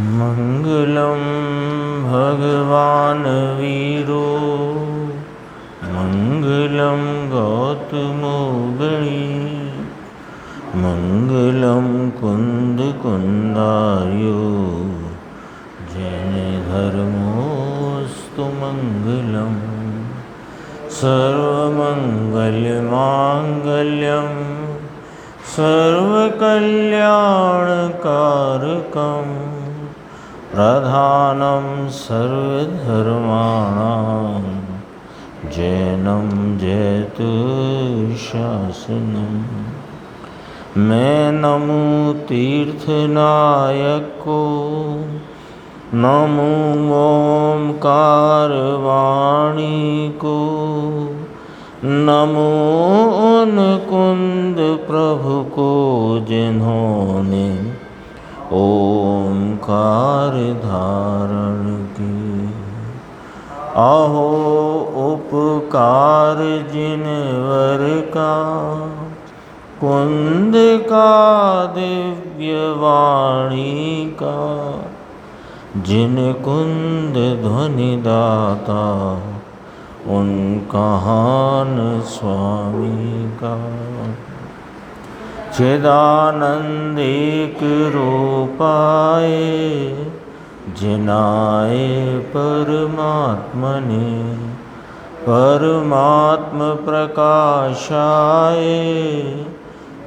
मंगलम भगवान वीरो मंगलम गौतमो गणी मंगलम कुंद कुंदार्यो जैन धर्मोस्तु मंगलम सर्वमंगलमांगल्यम सर्वकल्याणकारकं प्रधानं सर्वधर्माणां जैनं जयतु शासनम्। मैं नमो तीर्थनायक को, नमो ओंकार वाणी को, नमो उन कुंद प्रभु को जिन्होंने ओंकार धारण की। अहो उपकार जिनवर का, कुंद का दिव्य वाणी का, जिन कुंद ध्वनि दाता उन कहान स्वामी का। चिदानंदिक रूपाए जिनाए परमात्मने, परमात्म प्रकाशाय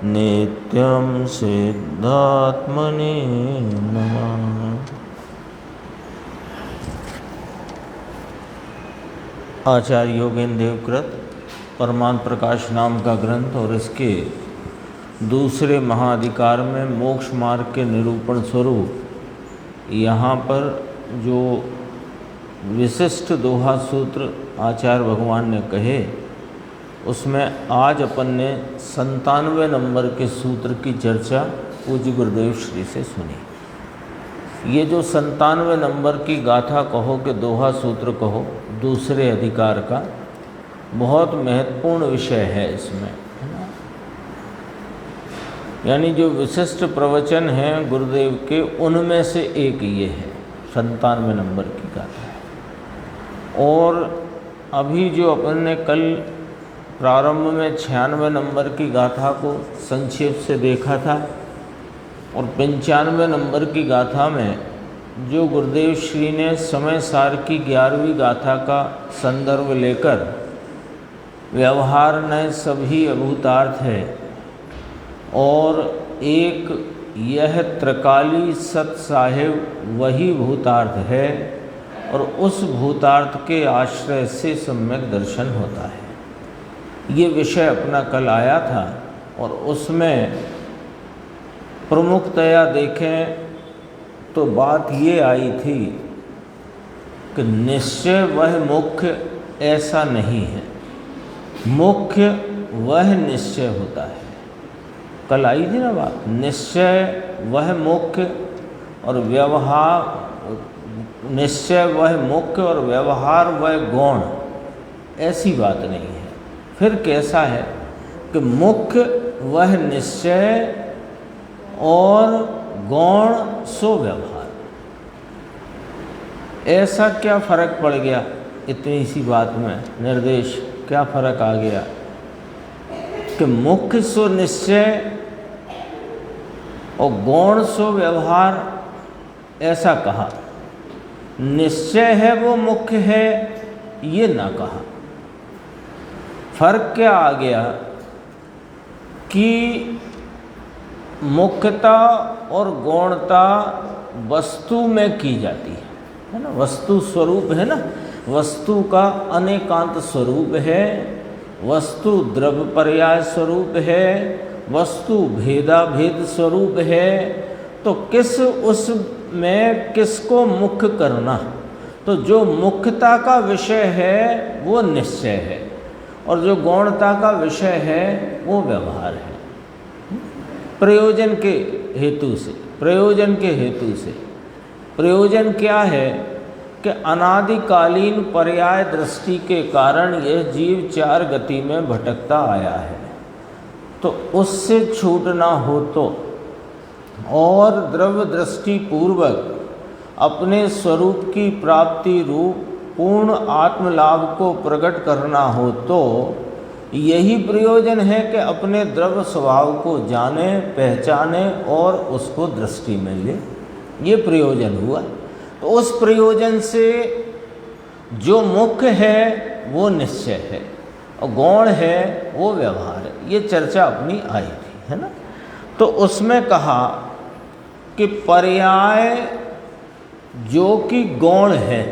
नित्यं सिद्धात्मने नमः। आचार्य योगेंद्र देवकृत परमात्म प्रकाश नाम का ग्रंथ और इसके दूसरे महाधिकार में मोक्ष मार्ग के निरूपण स्वरूप यहाँ पर जो विशिष्ट दोहा सूत्र आचार्य भगवान ने कहे, उसमें आज अपन ने 97 नंबर के सूत्र की चर्चा पूज्य गुरुदेव श्री से सुनी। ये जो 97 नंबर की गाथा कहो कि दोहा सूत्र कहो दूसरे अधिकार का, बहुत महत्वपूर्ण विषय है इसमें, है ना। यानी जो विशिष्ट प्रवचन हैं गुरुदेव के, उनमें से एक ये है, 97 नंबर की गाथा है। और अभी जो अपन ने कल प्रारंभ में 96 नंबर की गाथा को संक्षेप से देखा था, और 95 नंबर की गाथा में जो गुरुदेव श्री ने समय सार की 11वीं गाथा का संदर्भ लेकर व्यवहार न सभी अभूतार्थ है और एक यह त्रिकाली सत साहेब वही भूतार्थ है, और उस भूतार्थ के आश्रय से सम्यक दर्शन होता है। ये विषय अपना कल आया था, और उसमें प्रमुखतया देखें तो बात ये आई थी कि निश्चय वह मुख्य ऐसा नहीं है, मुख्य वह निश्चय होता है। कल आई थी ना बात, निश्चय वह मुख्य और व्यवहार, निश्चय वह मुख्य और व्यवहार वह गौण, ऐसी बात नहीं है। फिर कैसा है कि मुख्य वह निश्चय और गौण सो व्यवहार। ऐसा क्या फर्क पड़ गया इतनी सी बात में, निर्देश क्या फर्क आ गया कि मुख्य सो निश्चय और गौण सो व्यवहार, ऐसा कहा। निश्चय है वो मुख्य है, ये ना कहा। फर्क क्या आ गया कि मुख्यता और गौणता वस्तु में की जाती है ना। वस्तु स्वरूप है ना, वस्तु का अनेकांत स्वरूप है, वस्तु द्रव्य पर्याय स्वरूप है, वस्तु भेदा भेद स्वरूप है। तो किस उसमें किसको मुख्य करना, तो जो मुख्यता का विषय है वो निश्चय है, और जो गौणता का विषय है वो व्यवहार है। प्रयोजन के हेतु से, प्रयोजन के हेतु से, प्रयोजन क्या है कि अनादिकालीन पर्याय दृष्टि के कारण यह जीव चार गति में भटकता आया है, तो उससे छूटना हो तो और द्रव्य दृष्टि पूर्वक अपने स्वरूप की प्राप्ति रूप पूर्ण आत्मलाभ को प्रकट करना हो तो यही प्रयोजन है कि अपने द्रव्य स्वभाव को जाने, पहचाने और उसको दृष्टि में ले। ये प्रयोजन हुआ। तो उस प्रयोजन से जो मुख्य है वो निश्चय है और गौण है वो व्यवहार है। ये चर्चा अपनी आई थी, है ना। तो उसमें कहा कि पर्याय जो कि गौण है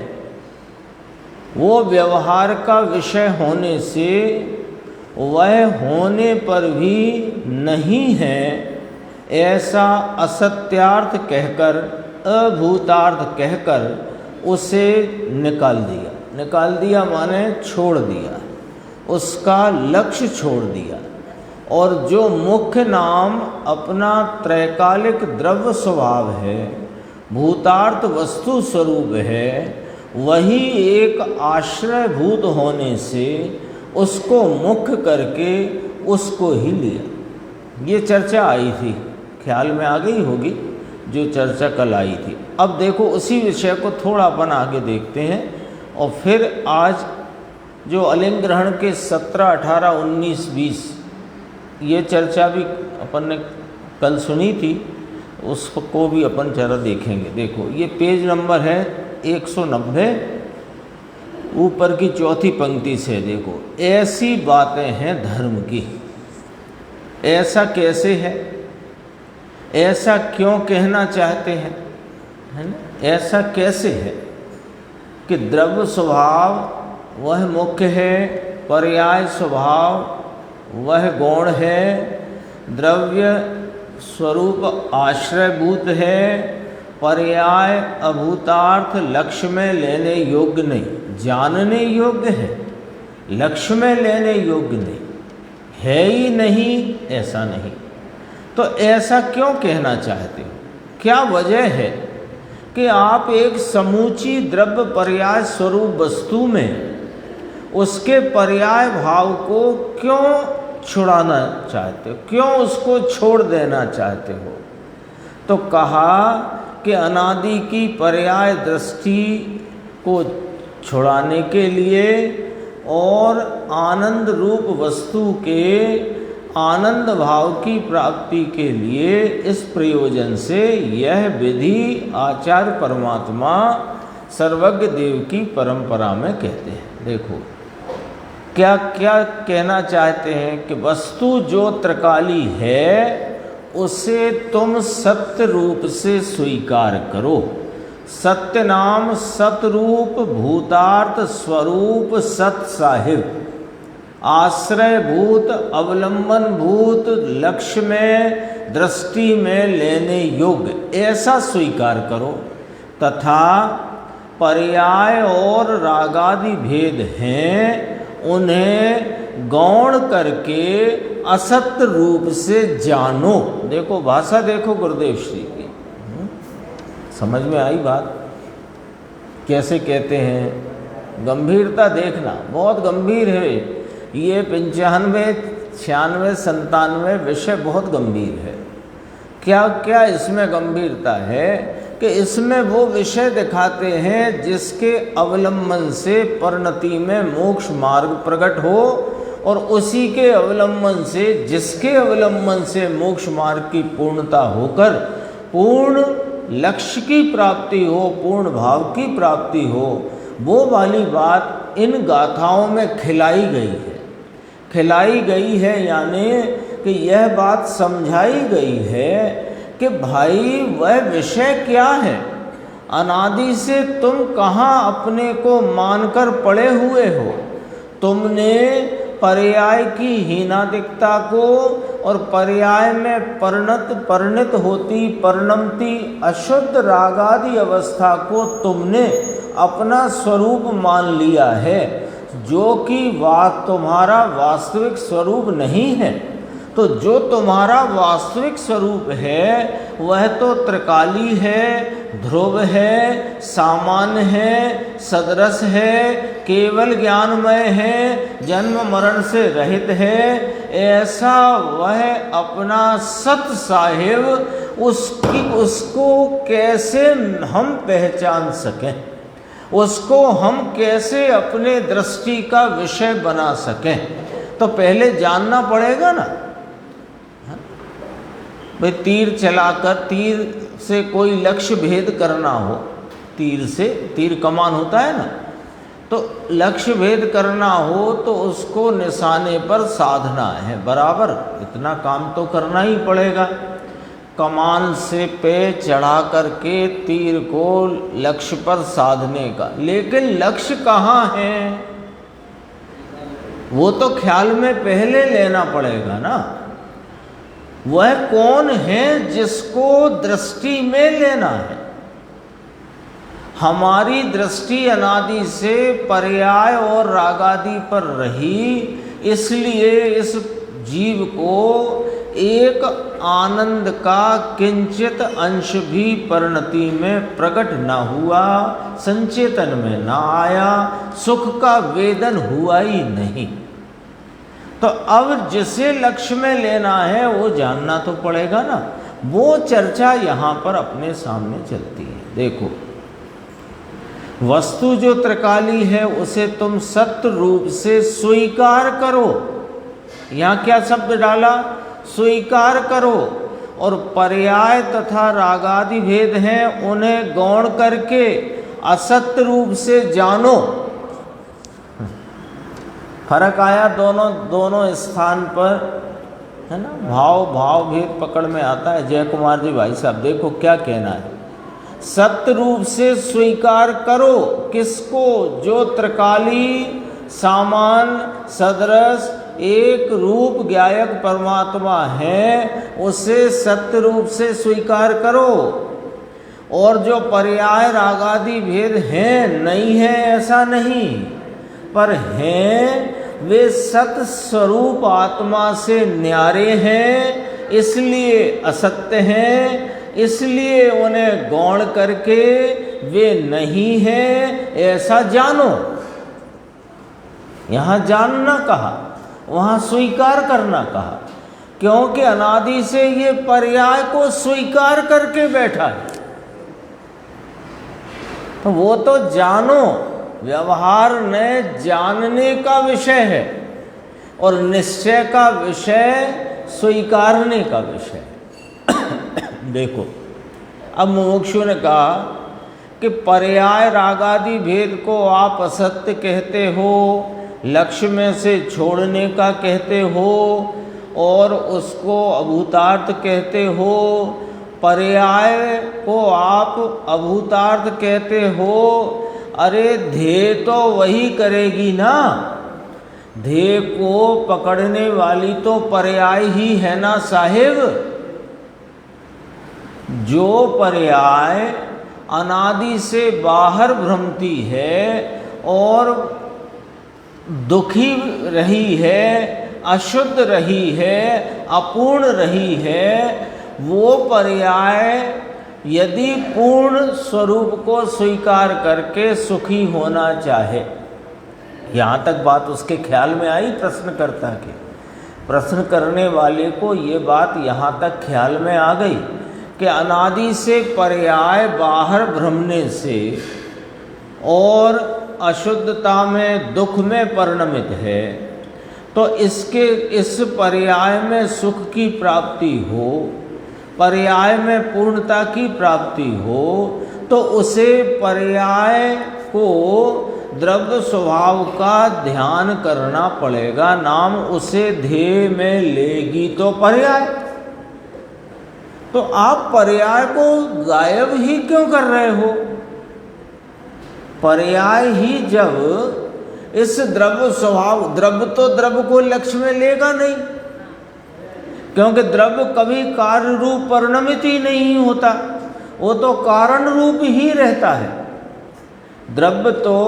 वो व्यवहार का विषय होने से वह होने पर भी नहीं है ऐसा असत्यार्थ कहकर, अभूतार्थ कहकर उसे निकाल दिया माने छोड़ दिया, उसका लक्ष्य छोड़ दिया। और जो मुख्य नाम अपना त्रैकालिक द्रव्य स्वभाव है, भूतार्थ वस्तु स्वरूप है, वही एक आश्रयभूत होने से उसको मुख्य करके उसको ही लिया। ये चर्चा आई थी, ख्याल में आ गई होगी जो चर्चा कल आई थी। अब देखो उसी विषय को थोड़ा अपन आगे देखते हैं और फिर आज जो अलिंग ग्रहण के 17, 18, 19, 20 ये चर्चा भी अपन ने कल सुनी थी, उसको भी अपन जरा देखेंगे। देखो ये पेज नंबर है 190, ऊपर की चौथी पंक्ति से देखो। ऐसी बातें हैं धर्म की। ऐसा कैसे है, ऐसा क्यों कहना चाहते हैं, है ना। ऐसा कैसे है कि द्रव्य स्वभाव वह मुख्य है, पर्याय स्वभाव वह गौण है, द्रव्य स्वरूप आश्रयभूत है, पर्याय अभूतार्थ लक्ष्य में लेने योग्य नहीं, जानने योग्य है, लक्ष्य में लेने योग्य नहीं, है ही नहीं, ऐसा नहीं। तो ऐसा क्यों कहना चाहते हो, क्या वजह है कि आप एक समूची द्रव्य पर्याय स्वरूप वस्तु में उसके पर्याय भाव को क्यों छुड़ाना चाहते हो, क्यों उसको छोड़ देना चाहते हो। तो कहा कि अनादि की पर्याय दृष्टि को छुड़ाने के लिए और आनंद रूप वस्तु के आनंद भाव की प्राप्ति के लिए इस प्रयोजन से यह विधि आचार्य परमात्मा सर्वज्ञ देव की परंपरा में कहते हैं। देखो क्या क्या कहना चाहते हैं कि वस्तु जो त्रिकाली है उसे तुम सत्य रूप से स्वीकार करो। सत्य नाम सतरूप भूतार्थ स्वरूप सत साहिब, आश्रय भूत अवलंबन भूत लक्ष्य में दृष्टि में लेने योग्य ऐसा स्वीकार करो। तथा पर्याय और रागादि भेद हैं उन्हें गौण करके असत्य रूप से जानो। देखो भाषा देखो गुरुदेव श्री की, समझ में आई बात। कैसे कहते हैं, गंभीरता देखना, बहुत गंभीर है ये। 95, 96, 97 विषय बहुत गंभीर है। क्या क्या इसमें गंभीरता है कि इसमें वो विषय दिखाते हैं जिसके अवलंबन से परिणति में मोक्ष मार्ग प्रकट हो और उसी के अवलंबन से, जिसके अवलंबन से मोक्ष मार्ग की पूर्णता होकर पूर्ण लक्ष्य की प्राप्ति हो, पूर्ण भाव की प्राप्ति हो, वो वाली बात इन गाथाओं में खिलाई गई है। यानी कि यह बात समझाई गई है कि भाई वह विषय क्या है। अनादि से तुम कहाँ अपने को मानकर पड़े हुए हो। तुमने पर्याय की हीनादिकता को और पर्याय में परिणत होती परिणमती अशुद्ध रागादि अवस्था को तुमने अपना स्वरूप मान लिया है, जो कि तुम्हारा वास्तविक स्वरूप नहीं है। तो जो तुम्हारा वास्तविक स्वरूप है वह तो त्रिकाली है, ध्रुव है, सामान्य है, सदरस है, केवल ज्ञानमय है, जन्म मरण से रहित है। ऐसा वह अपना सत साहिब उसको कैसे हम पहचान सकें, उसको हम कैसे अपने दृष्टि का विषय बना सकें, तो पहले जानना पड़ेगा ना। भाई तीर चलाकर, तीर से कोई लक्ष्य भेद करना हो, तीर से, तीर कमान होता है ना, तो लक्ष्य भेद करना हो तो उसको निशाने पर साधना है, बराबर इतना काम तो करना ही पड़ेगा। कमान से पे चढ़ा करके तीर को लक्ष्य पर साधने का, लेकिन लक्ष्य कहाँ है वो तो ख्याल में पहले लेना पड़ेगा ना। वह कौन है जिसको दृष्टि में लेना है। हमारी दृष्टि अनादि से पर्याय और रागादि पर रही, इसलिए इस जीव को एक आनंद का किंचित अंश भी परिणति में प्रकट न हुआ, संचेतन में न आया, सुख का वेदन हुआ ही नहीं। तो अब जिसे लक्ष्य में लेना है वो जानना तो पड़ेगा ना। वो चर्चा यहाँ पर अपने सामने चलती है। देखो, वस्तु जो त्रिकाली है उसे तुम सत्य रूप से स्वीकार करो। यहाँ क्या शब्द डाला? स्वीकार करो। और पर्याय तथा रागादि भेद हैं, उन्हें गौण करके असत्य रूप से जानो। फर्क आया दोनों स्थान पर, है ना। भाव भेद पकड़ में आता है। जय कुमार जी भाई साहब, देखो क्या कहना है। सत्य रूप से स्वीकार करो किसको? जो त्रिकाली सामान सदृश एक रूप ज्ञायक परमात्मा है, उसे सत्य रूप से स्वीकार करो। और जो पर्याय रागादि भेद हैं, नहीं है ऐसा नहीं, पर हैं, वे सत स्वरूप आत्मा से न्यारे हैं, इसलिए असत्य हैं, इसलिए उन्हें गौण करके वे नहीं हैं ऐसा जानो। यहाँ जानना कहा, वहाँ स्वीकार करना कहा, क्योंकि अनादि से ये पर्याय को स्वीकार करके बैठा है। तो वो तो जानो, व्यवहार में जानने का विषय है और निश्चय का विषय स्वीकारने का विषय। देखो, अब मुमुक्षु ने कहा कि पर्याय रागादि भेद को आप असत्य कहते हो, लक्ष्य में से छोड़ने का कहते हो और उसको अभूतार्थ कहते हो। पर्याय को आप अभूतार्थ कहते हो, अरे ध्येय तो वही करेगी ना। ध्येय को पकड़ने वाली तो पर्याय ही है ना साहिब। जो पर्याय अनादि से बाहर भ्रमती है और दुखी रही है, अशुद्ध रही है, अपूर्ण रही है, वो पर्याय यदि पूर्ण स्वरूप को स्वीकार करके सुखी होना चाहे, यहाँ तक बात उसके ख्याल में आई प्रश्नकर्ता के। प्रश्न करने वाले को ये बात यहाँ तक ख्याल में आ गई कि अनादि से पर्याय बाहर भ्रमने से और अशुद्धता में, दुख में परिणमित है, तो इस पर्याय में सुख की प्राप्ति हो, पर्याय में पूर्णता की प्राप्ति हो, तो उसे पर्याय को द्रव्य स्वभाव का ध्यान करना पड़ेगा। नाम उसे ध्येय में लेगी तो पर्याय। तो आप पर्याय को गायब ही क्यों कर रहे हो? पर्याय ही जब इस द्रव्य स्वभाव, द्रव्य तो द्रव्य को लक्ष्य में लेगा नहीं, क्योंकि द्रव्य कभी कार्य रूप परिणमित ही नहीं होता, वो तो कारण रूप ही रहता है। द्रव्य तो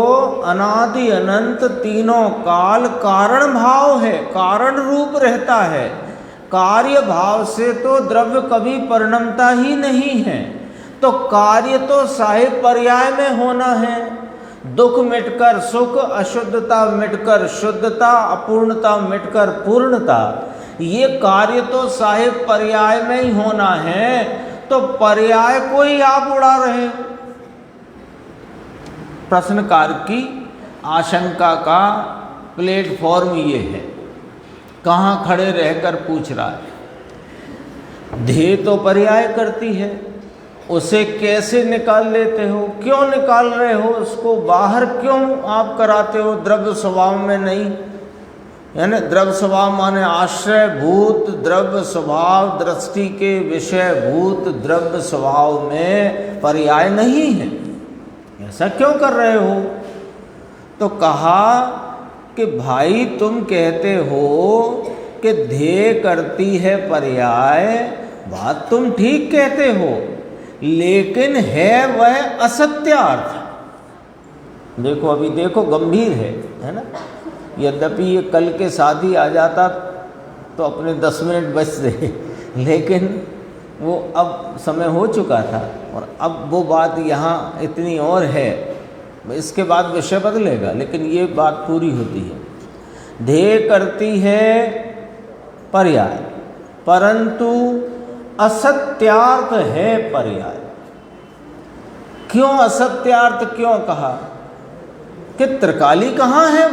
अनादि अनंत तीनों काल कारण भाव है, कारण रूप रहता है। कार्य भाव से तो द्रव्य कभी परिणमता ही नहीं है। तो कार्य तो साहिब पर्याय में होना है। दुख मिटकर सुख, अशुद्धता मिटकर शुद्धता, अपूर्णता मिटकर पूर्णता, ये कार्य तो साहिब पर्याय में ही होना है। तो पर्याय को ही आप उड़ा रहे हो। प्रश्नकार की आशंका का प्लेटफॉर्म ये है, कहाँ खड़े रहकर पूछ रहा है। ध्येय तो पर्याय करती है, उसे कैसे निकाल लेते हो, क्यों निकाल रहे हो, उसको बाहर क्यों आप कराते हो, द्रव्य स्वभाव में नहीं। यानी द्रव्य स्वभाव माने आश्रय भूत द्रव्य स्वभाव, दृष्टि के विषय भूत द्रव्य स्वभाव में पर्याय नहीं है, ऐसा क्यों कर रहे हो। तो कहा कि भाई तुम कहते हो कि ध्येय करती है पर्याय, बात तुम ठीक कहते हो, लेकिन है वह असत्यार्थ। देखो अभी देखो गंभीर है ना। यद्यपि ये कल के साथ ही आ जाता तो अपने 10 मिनट बचते, लेकिन वो अब समय हो चुका था और अब वो बात यहाँ इतनी और है, इसके बाद विषय बदलेगा, लेकिन ये बात पूरी होती है। ध्येय करती है पर्याय, परंतु असत्यार्थ है पर्याय। क्यों असत्यार्थ क्यों कहा कि त्रिकाली कहाँ है,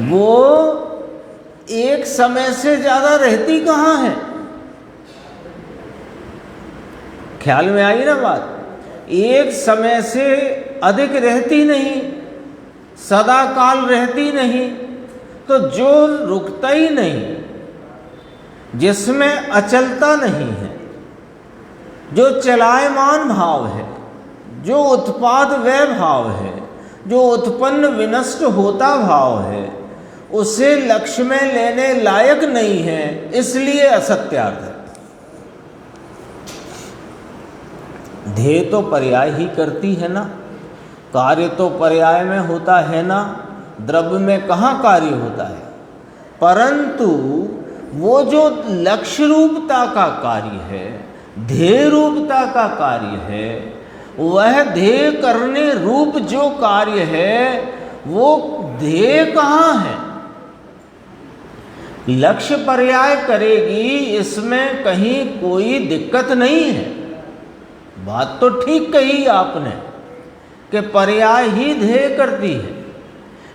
वो एक समय से ज्यादा रहती कहाँ है। ख्याल में आई ना बात, एक समय से अधिक रहती नहीं, सदा काल रहती नहीं। तो जो रुकता ही नहीं, जिसमें अचलता नहीं है, जो चलायमान भाव है, जो उत्पाद वय भाव है, जो उत्पन्न विनष्ट होता भाव है, उसे लक्ष्य में लेने लायक नहीं है, इसलिए असत्यार्थ है। ध्येय तो पर्याय ही करती है ना, कार्य तो पर्याय में होता है ना, द्रव्य में कहाँ कार्य होता है। परंतु वो जो लक्ष्य रूपता का कार्य है, ध्येय रूपता का कार्य है, वह ध्येय करने रूप जो कार्य है, वो ध्येय कहाँ है। लक्ष्य पर्याय करेगी, इसमें कहीं कोई दिक्कत नहीं है। बात तो ठीक कही आपने कि पर्याय ही ध्येय करती है,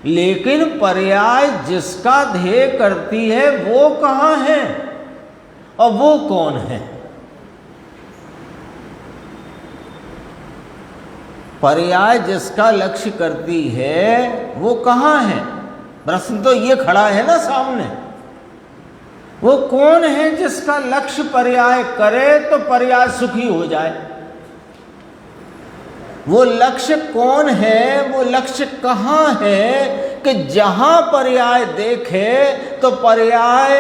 लेकिन पर्याय जिसका ध्येय करती है वो कहाँ है और वो कौन है। पर्याय जिसका लक्ष्य करती है वो कहाँ है, प्रश्न तो ये खड़ा है ना सामने। वो कौन है जिसका लक्ष्य पर्याय करे तो पर्याय सुखी हो जाए। वो लक्ष्य कौन है, वो लक्ष्य कहाँ है कि जहाँ पर्याय देखे तो पर्याय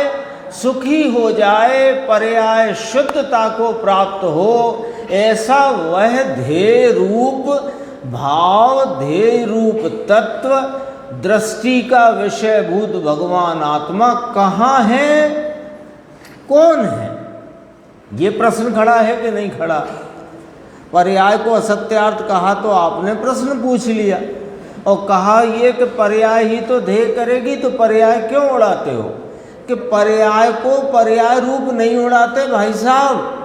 सुखी हो जाए, पर्याय शुद्धता को प्राप्त हो। ऐसा वह ध्येय रूप भाव, ध्येय रूप तत्व, दृष्टि का विषय भूत भगवान आत्मा कहाँ है, कौन है, ये प्रश्न खड़ा है कि नहीं खड़ा। पर्याय को असत्यार्थ कहा तो आपने प्रश्न पूछ लिया और कहा ये कि पर्याय ही तो ध्येय करेगी, तो पर्याय क्यों उड़ाते हो। कि पर्याय को पर्याय रूप नहीं उड़ाते भाई साहब,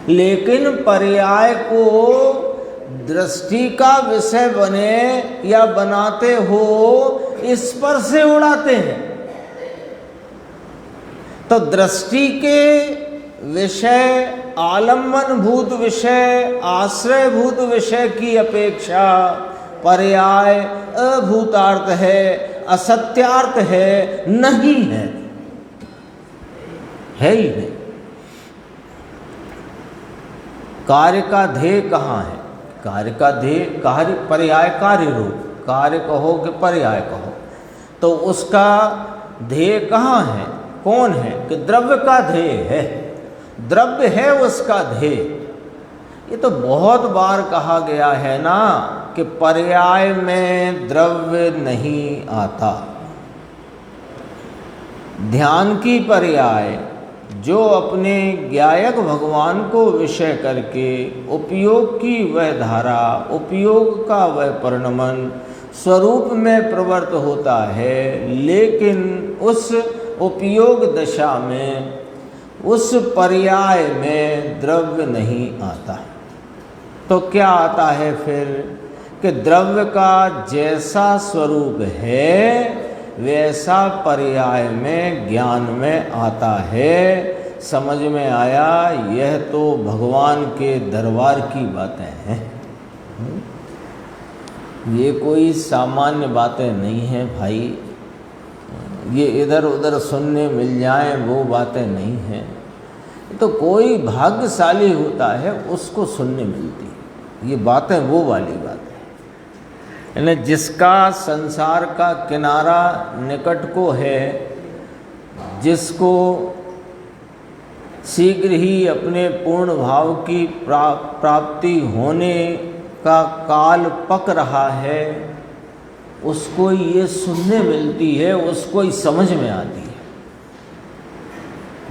लेकिन पर्याय को दृष्टि का विषय बने या बनाते हो, इस पर से उड़ाते हैं। तो दृष्टि के विषय, आलम्बन भूत विषय, आश्रय भूत विषय की अपेक्षा पर्याय अभूतार्थ है, असत्यार्थ है, नहीं है, है ही नहीं। कार्य का ध्येय कहाँ है, कार्य का ध्येय, कार्य पर्याय कार्य रूप, कार्य कहो कि पर्याय कहो, तो उसका ध्येय कहाँ है, कौन है। कि द्रव्य का ध्येय है, द्रव्य है उसका ध्येय। ये तो बहुत बार कहा गया है ना कि पर्याय में द्रव्य नहीं आता। ध्यान की पर्याय जो अपने ज्ञायक भगवान को विषय करके उपयोग की वह धारा, उपयोग का वह परिणमन स्वरूप में प्रवृत्त होता है, लेकिन उस उपयोग दशा में उस पर्याय में द्रव्य नहीं आता। तो क्या आता है फिर कि द्रव्य का जैसा स्वरूप है वैसा पर्याय में ज्ञान में आता है। समझ में आया? यह तो भगवान के दरबार की बातें हैं, ये कोई सामान्य बातें नहीं हैं भाई। ये इधर उधर सुनने मिल जाएं वो बातें नहीं हैं। तो कोई भाग्यशाली होता है उसको सुनने मिलती है ये बातें, वो वाली बातें। यानी जिसका संसार का किनारा निकट को है, जिसको शीघ्र ही अपने पूर्ण भाव की प्राप्ति होने का काल पक रहा है, उसको ये सुनने मिलती है, उसको ही समझ में आती है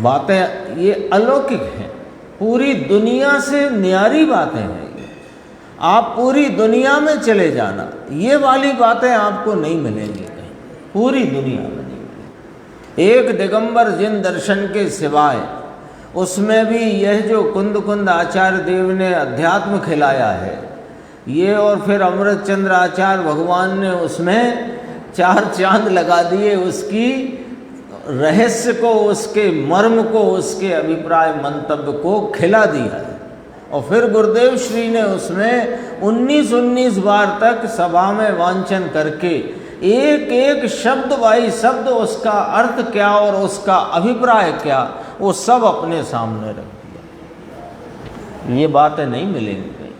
बातें। ये अलौकिक हैं, पूरी दुनिया से न्यारी बातें हैं। आप पूरी दुनिया में चले जाना, ये वाली बातें आपको नहीं मिलेंगी कहीं, पूरी दुनिया में नहीं मिलेंगी। एक दिगंबर जिन दर्शन के सिवाय, उसमें भी यह जो कुंद कुंद आचार्य देव ने अध्यात्म खिलाया है ये, और फिर अमृत चंद्र आचार्य भगवान ने उसमें 4 चांद लगा दिए, उसकी रहस्य को, उसके मर्म को, उसके अभिप्राय मंतव्य को खिला दिया है। और फिर गुरुदेव श्री ने उसमें 19 बार तक सभा में वांचन करके एक एक शब्द बाई शब्द उसका अर्थ क्या और उसका अभिप्राय क्या, वो सब अपने सामने रख दिया। ये बातें नहीं मिलेंगी कहीं।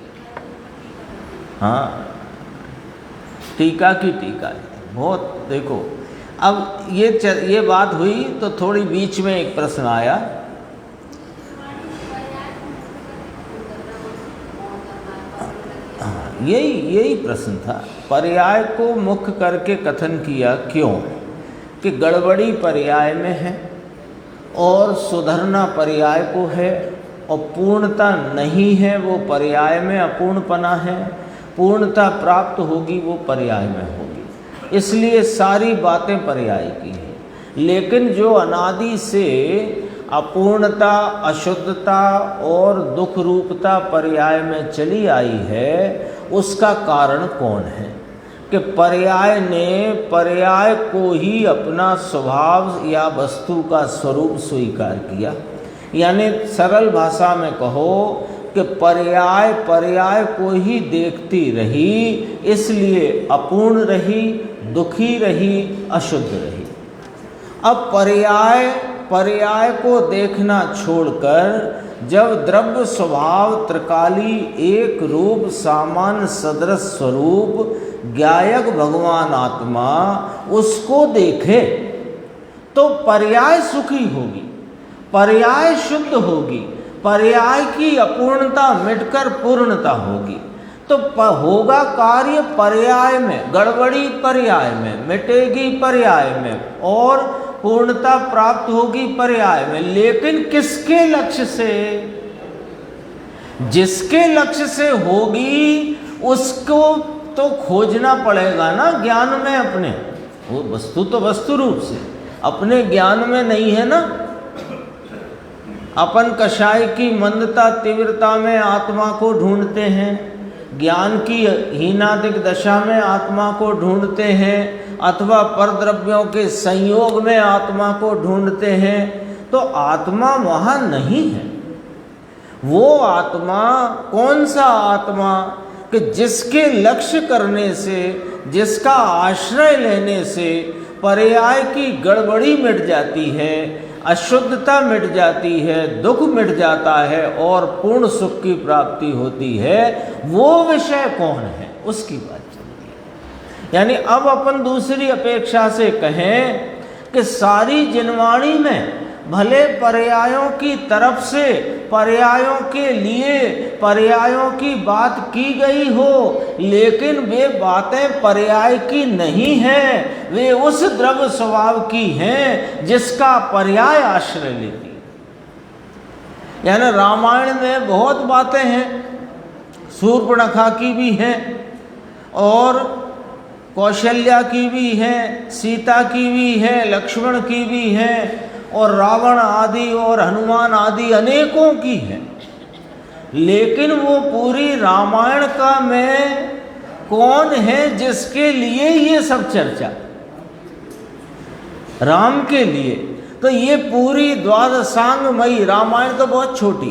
हाँ, टीका की टीका है बहुत। देखो अब ये बात हुई तो थोड़ी बीच में एक प्रश्न आया। यही प्रश्न था। पर्याय को मुख्य करके कथन किया, क्यों कि गड़बड़ी पर्याय में है और सुधरना पर्याय को है, और पूर्णता नहीं है वो पर्याय में अपूर्णपना है, पूर्णता प्राप्त होगी वो पर्याय में होगी। इसलिए सारी बातें पर्याय की हैं। लेकिन जो अनादि से अपूर्णता, अशुद्धता और दुख रूपता पर्याय में चली आई है, उसका कारण कौन है कि पर्याय ने पर्याय को ही अपना स्वभाव या वस्तु का स्वरूप स्वीकार किया। यानी सरल भाषा में कहो कि पर्याय पर्याय को ही देखती रही, इसलिए अपूर्ण रही, दुखी रही, अशुद्ध रही। अब पर्याय को देखना छोड़कर जब द्रव्य स्वभाव त्रिकाली एक रूप सामान्य सदृश स्वरूप ज्ञायक भगवान आत्मा उसको देखे तो पर्याय सुखी होगी, पर्याय शुद्ध होगी, पर्याय की अपूर्णता मिटकर पूर्णता होगी। तो होगा कार्य पर्याय में, गड़बड़ी पर्याय में, मिटेगी पर्याय में, और पूर्णता प्राप्त होगी पर्याय में। लेकिन किसके लक्ष्य से? जिसके लक्ष्य से होगी उसको तो खोजना पड़ेगा ना ज्ञान में अपने। वो वस्तु तो वस्तु रूप से अपने ज्ञान में नहीं है ना। अपन कषाय की मंदता तीव्रता में आत्मा को ढूंढते हैं, ज्ञान की हीनादिक दशा में आत्मा को ढूंढते हैं, अथवा परद्रव्यों के संयोग में आत्मा को ढूंढते हैं। तो आत्मा वहाँ नहीं है। वो आत्मा कौन सा आत्मा कि जिसके लक्ष्य करने से, जिसका आश्रय लेने से पर्याय की गड़बड़ी मिट जाती है, अशुद्धता मिट जाती है, दुख मिट जाता है और पूर्ण सुख की प्राप्ति होती है, वो विषय कौन है उसकी बात चल रही है। यानी अब अपन दूसरी अपेक्षा से कहें कि सारी जिनवाणी में भले पर्यायों की तरफ से, पर्यायों के लिए पर्यायों की बात की गई हो, लेकिन वे बातें पर्याय की नहीं हैं, वे उस द्रव्य स्वभाव की हैं जिसका पर्याय आश्रय लेती है। यानी रामायण में बहुत बातें हैं, शूर्पणखा की भी हैं और कौशल्या की भी हैं, सीता की भी हैं, लक्ष्मण की भी हैं, और रावण आदि और हनुमान आदि अनेकों की है, लेकिन वो पूरी रामायण का मैं कौन है जिसके लिए ये सब चर्चा? राम के लिए। तो ये पूरी द्वादशांगमयी रामायण तो बहुत छोटी,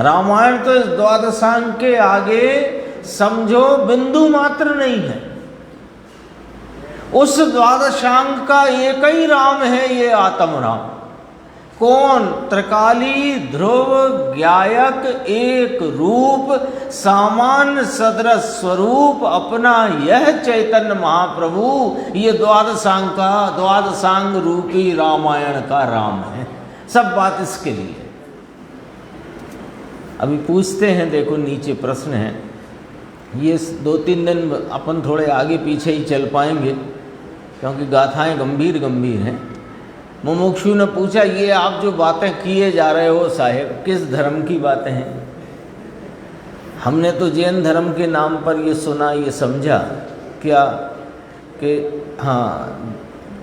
रामायण तो इस द्वादशांग के आगे समझो बिंदु मात्र नहीं है। उस द्वादशांग का एक ही राम है, ये आत्म राम। कौन? त्रिकाली ध्रुव ज्ञायक एक रूप सामान्य सदृश स्वरूप अपना यह चैतन्य महाप्रभु, ये द्वादशांग रूपी रामायण का राम है। सब बात इसके लिए। अभी पूछते हैं, देखो नीचे प्रश्न है, ये 2-3 दिन अपन थोड़े आगे पीछे ही चल पाएंगे क्योंकि गाथाएं गंभीर गंभीर हैं। मुमुक्षु ने पूछा, ये आप जो बातें किए जा रहे हो साहेब, किस धर्म की बातें हैं? हमने तो जैन धर्म के नाम पर ये सुना, ये समझा क्या कि हाँ,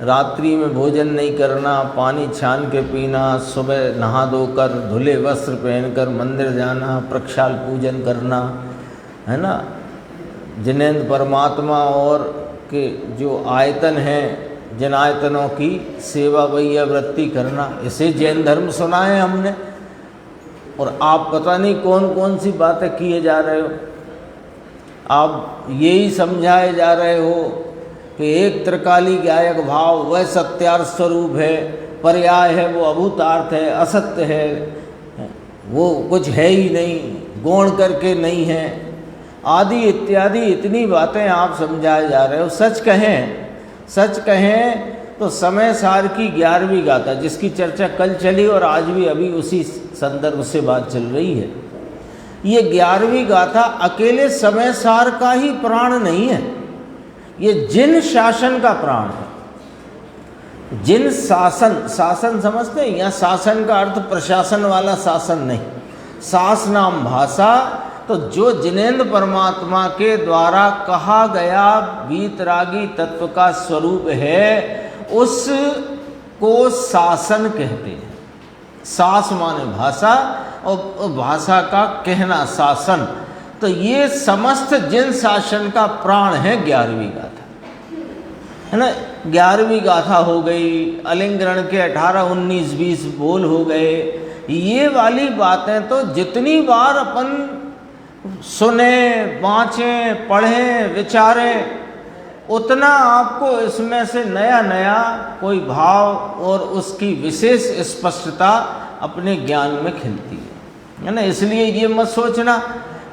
रात्रि में भोजन नहीं करना, पानी छान के पीना, सुबह नहा धोकर धुले वस्त्र पहनकर मंदिर जाना, प्रक्षाल पूजन करना, है ना। जिनेंद्र परमात्मा और के जो आयतन हैं, जिन आयतनों की सेवा वैया वृत्ति करना, इसे जैन धर्म सुना है हमने। और आप पता नहीं कौन कौन सी बातें किए जा रहे हो। आप यही समझाए जा रहे हो कि एक त्रिकाली ज्ञायक भाव वह सत्यार्थ स्वरूप है, पर्याय है वो अभूतार्थ है, असत्य है वो कुछ है ही नहीं, गौण करके नहीं है, आदि इत्यादि इतनी बातें आप समझाए जा रहे हो। सच कहें तो समय सार की 11वीं गाथा, जिसकी चर्चा कल चली और आज भी अभी उसी संदर्भ से बात चल रही है, ये 11वीं गाथा अकेले समय सार का ही प्राण नहीं है, ये जिन शासन का प्राण है। जिन शासन समझते हैं? यहाँ शासन का अर्थ प्रशासन वाला शासन नहीं, शास नाम भाषा। तो जो जिनेंद्र परमात्मा के द्वारा कहा गया वीतरागी तत्व का स्वरूप है, उसको शासन कहते हैं। शास माने भाषा और भाषा का कहना शासन। तो ये समस्त जिन शासन का प्राण है 11वीं गाथा, है ना। 11वीं गाथा हो गई, अलिंगरण के 18, 19, 20 बोल हो गए। ये वाली बातें तो जितनी बार अपन सुने, बाँचें, पढ़ें, विचारें, उतना आपको इसमें से नया नया कोई भाव और उसकी विशेष स्पष्टता अपने ज्ञान में खिलती है ना। इसलिए ये मत सोचना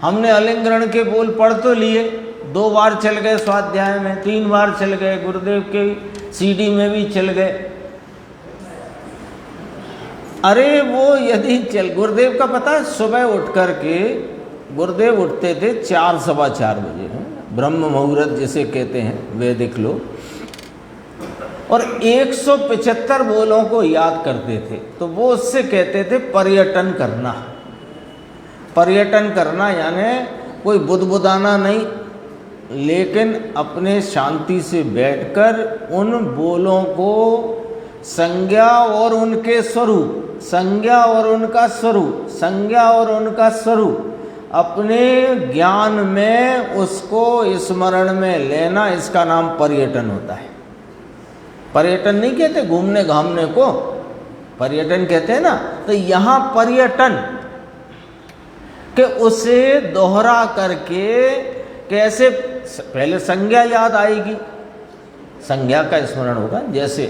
हमने अलिंगरण के बोल पढ़ तो लिए, 2 बार चल गए स्वाध्याय में, 3 बार चल गए, गुरुदेव के CD में भी चल गए। अरे वो यदि गुरुदेव का पता है, सुबह उठ कर के गुरुदेव उठते थे 4 सवा 4 बजे, ब्रह्म मुहूर्त जिसे कहते हैं वैदिक लोग, और 175 बोलों को याद करते थे। तो वो उससे कहते थे पर्यटन करना। पर्यटन करना यानी कोई बुदबुदाना नहीं, लेकिन अपने शांति से बैठकर उन बोलों को संज्ञा और उनके स्वरूप, संज्ञा और उनका स्वरूप, संज्ञा और उनका स्वरूप अपने ज्ञान में उसको स्मरण में लेना, इसका नाम पर्यटन होता है। पर्यटन नहीं कहते घूमने घामने को, पर्यटन कहते हैं ना। तो यहाँ पर्यटन कि उसे दोहरा करके कैसे, पहले संज्ञा याद आएगी, संज्ञा का स्मरण होगा। जैसे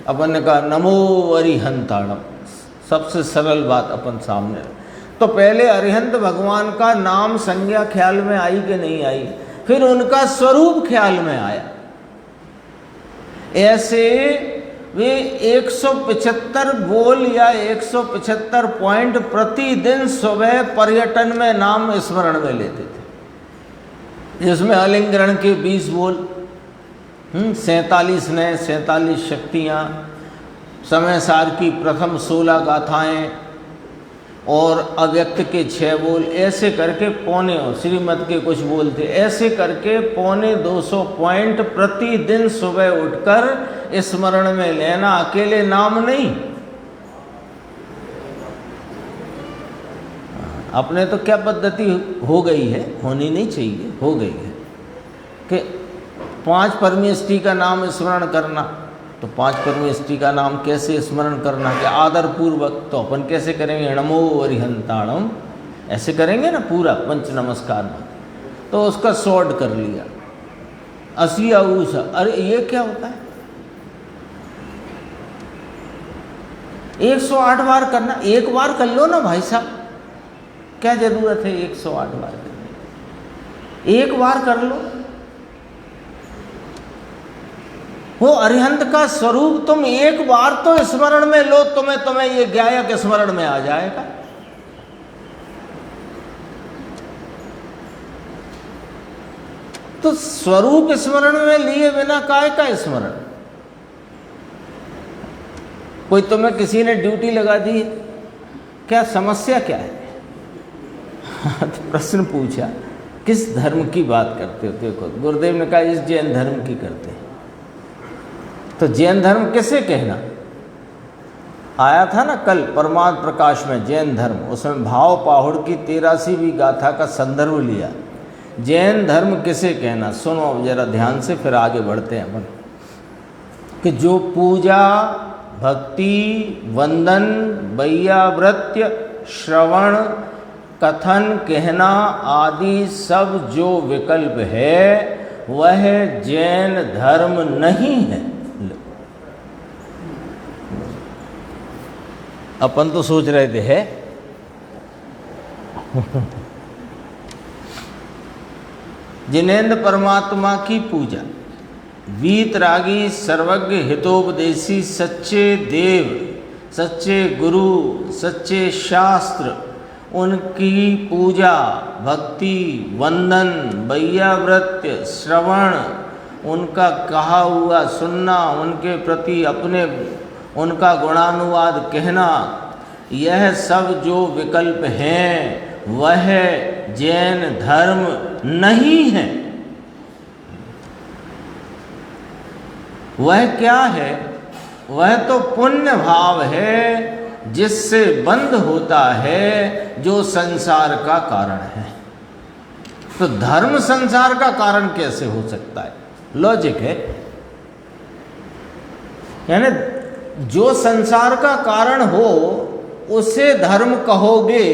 अपन ने कहा नमो अरिहंताणम, सबसे सरल बात अपन सामने, तो पहले अरिहंत भगवान का नाम संज्ञा ख्याल में आई कि नहीं आई, फिर उनका स्वरूप ख्याल में आया। ऐसे वे 175 बोल या 175 पॉइंट प्रतिदिन सुबह पर्यटन में नाम स्मरण में लेते थे, जिसमें अलिंगरण के 20 बोल, 47 नए 47 शक्तियाँ, समय सार की प्रथम 16 गाथाएँ और अव्यक्त के 6 बोल, ऐसे करके पौने, और श्रीमद के कुछ बोल थे, ऐसे करके 250 पॉइंट प्रतिदिन सुबह उठकर स्मरण में लेना, अकेले नाम नहीं। अपने तो क्या पद्धति हो गई है, होनी नहीं चाहिए, हो गई है कि 5 परमेष्टि का नाम स्मरण करना। तो 5 परमेष्टि का नाम कैसे स्मरण करना, कि आदर पूर्वक। तो अपन कैसे करेंगे, नमो अरिहंताणम, ऐसे करेंगे ना पूरा पंच नमस्कार में। तो उसका शॉर्ट कर लिया, असिया ऊषा। अरे ये क्या होता है, 108 बार करना। एक बार कर लो ना भाई साहब, क्या जरूरत है 108 बार करने, एक बार कर लो। वो अरिहंत का स्वरूप तुम एक बार तो स्मरण में लो, तुम्हें ये गायक स्मरण में आ जाएगा। तो स्वरूप स्मरण में लिए बिना काय का स्मरण। कोई तुम्हें किसी ने ड्यूटी लगा दी, क्या समस्या क्या है? तो प्रश्न पूछा, किस धर्म की बात करते हो? देखो गुरुदेव ने कहा इस जैन धर्म की करते हैं। तो जैन धर्म किसे कहना? आया था ना कल परमार्थ प्रकाश में जैन धर्म, उसमें भाव पाहुड़ की 83वीं गाथा का संदर्भ लिया। जैन धर्म किसे कहना, सुनो अब जरा ध्यान से, फिर आगे बढ़ते हैं अपन। कि जो पूजा, भक्ति, वंदन, वैयावृत्य, श्रवण, कथन, कहना आदि सब जो विकल्प है वह जैन धर्म नहीं है। अपन तो सोच रहे थे है जिनेंद्र परमात्मा की पूजा, वीतरागी, सर्वज्ञ, हितोपदेशी, सच्चे देव, सच्चे गुरु, सच्चे शास्त्र, उनकी पूजा, भक्ति, वंदन, वैयावृत्य, श्रवण, उनका कहा हुआ सुनना, उनके प्रति अपने उनका गुणानुवाद कहना, यह सब जो विकल्प हैं वह जैन धर्म नहीं है। वह क्या है? वह तो पुण्य भाव है जिससे बंध होता है, जो संसार का कारण है। तो धर्म संसार का कारण कैसे हो सकता है? लॉजिक है, यानी जो संसार का कारण हो उसे धर्म कहोगे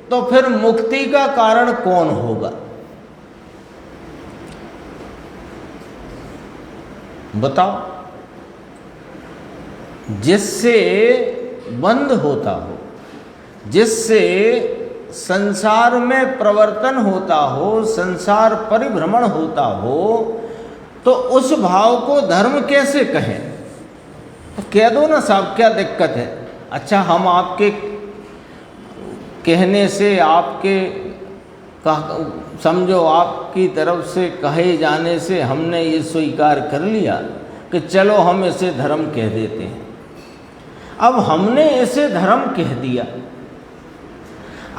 तो फिर मुक्ति का कारण कौन होगा? बताओ। जिससे बंध होता हो, जिससे संसार में प्रवर्तन होता हो, संसार परिभ्रमण होता हो, तो उस भाव को धर्म कैसे कहें? तो कह दो ना साहब, क्या दिक्कत है? अच्छा, हम आपके कहने से, आपके समझो आपकी तरफ से कहे जाने से हमने ये स्वीकार कर लिया कि चलो हम इसे धर्म कह देते हैं। अब हमने इसे धर्म कह दिया,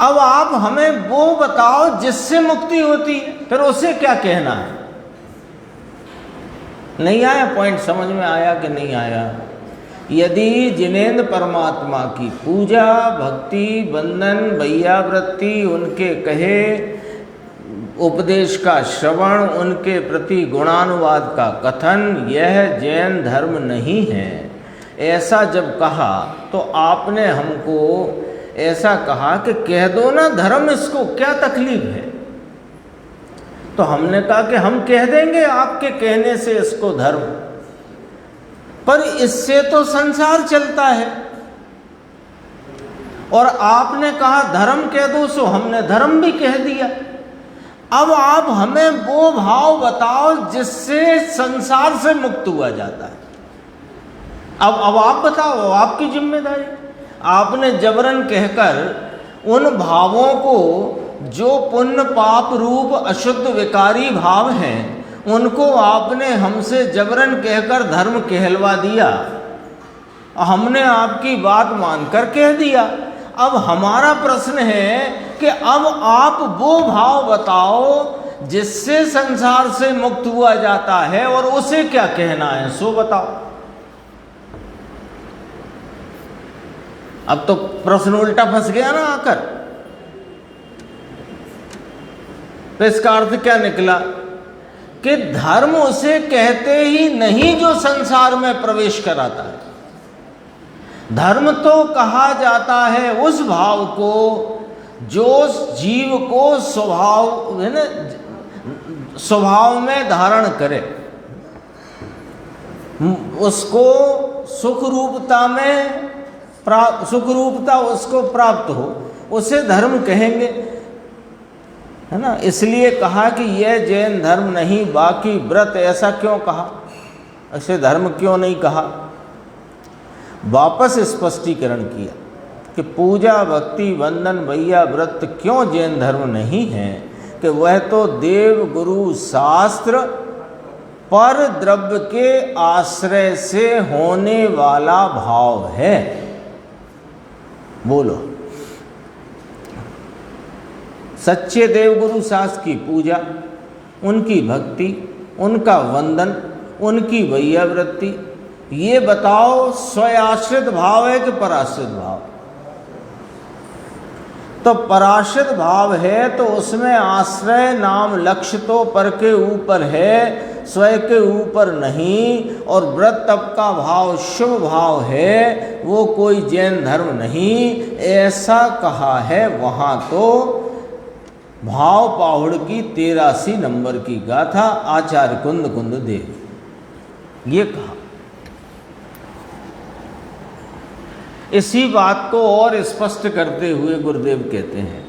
अब आप हमें वो बताओ जिससे मुक्ति होती है, फिर उसे क्या कहना है? नहीं आया पॉइंट? समझ में आया कि नहीं आया? यदि जिनेंद्र परमात्मा की पूजा, भक्ति, वंदन, वैयावृत्ति, उनके कहे उपदेश का श्रवण, उनके प्रति गुणानुवाद का कथन, यह जैन धर्म नहीं है, ऐसा जब कहा तो आपने हमको ऐसा कहा कि कह दो ना धर्म, इसको क्या तकलीफ है? तो हमने कहा कि हम कह देंगे आपके कहने से इसको धर्म, पर इससे तो संसार चलता है। और आपने कहा धर्म कह दो, सो हमने धर्म भी कह दिया। अब आप हमें वो भाव बताओ जिससे संसार से मुक्त हुआ जाता है। अब आप बताओ, आपकी जिम्मेदारी। आपने जबरन कहकर उन भावों को जो पुण्य पाप रूप अशुद्ध विकारी भाव हैं, उनको आपने हमसे जबरन कहकर धर्म कहलवा दिया। हमने आपकी बात मानकर कह दिया। अब हमारा प्रश्न है कि अब आप वो भाव बताओ जिससे संसार से मुक्त हुआ जाता है, और उसे क्या कहना है सो बताओ। अब तो प्रश्न उल्टा फंस गया ना आकर। तो इसका अर्थ क्या निकला कि धर्म उसे कहते ही नहीं जो संसार में प्रवेश कराता है। धर्म तो कहा जाता है उस भाव को जो जीव को स्वभाव है ना, स्वभाव में धारण करे, उसको सुख रूपता उसको प्राप्त हो, उसे धर्म कहेंगे, है ना। इसलिए कहा कि यह जैन धर्म नहीं बाकी व्रत। ऐसा क्यों कहा, ऐसे धर्म क्यों नहीं कहा? वापस स्पष्टीकरण किया कि पूजा भक्ति वंदन भैया व्रत क्यों जैन धर्म नहीं है, कि वह तो देव गुरु शास्त्र पर द्रव्य के आश्रय से होने वाला भाव है। बोलो, सच्चे देवगुरु शास्त्र की पूजा, उनकी भक्ति, उनका वंदन, उनकी वैयावृत्ति, ये बताओ स्वयाश्रित भाव है कि पराश्रित भाव? तो पराश्रित भाव है तो उसमें आश्रय नाम लक्ष्य तो पर के ऊपर है, स्वयं के ऊपर नहीं। और व्रत तप का भाव शुभ भाव है, वो कोई जैन धर्म नहीं, ऐसा कहा है। वहाँ तो भाव पाहुड़ की 83 नंबर की गाथा आचार्य कुंद देव ये कहा। इसी बात को और स्पष्ट करते हुए गुरुदेव कहते हैं,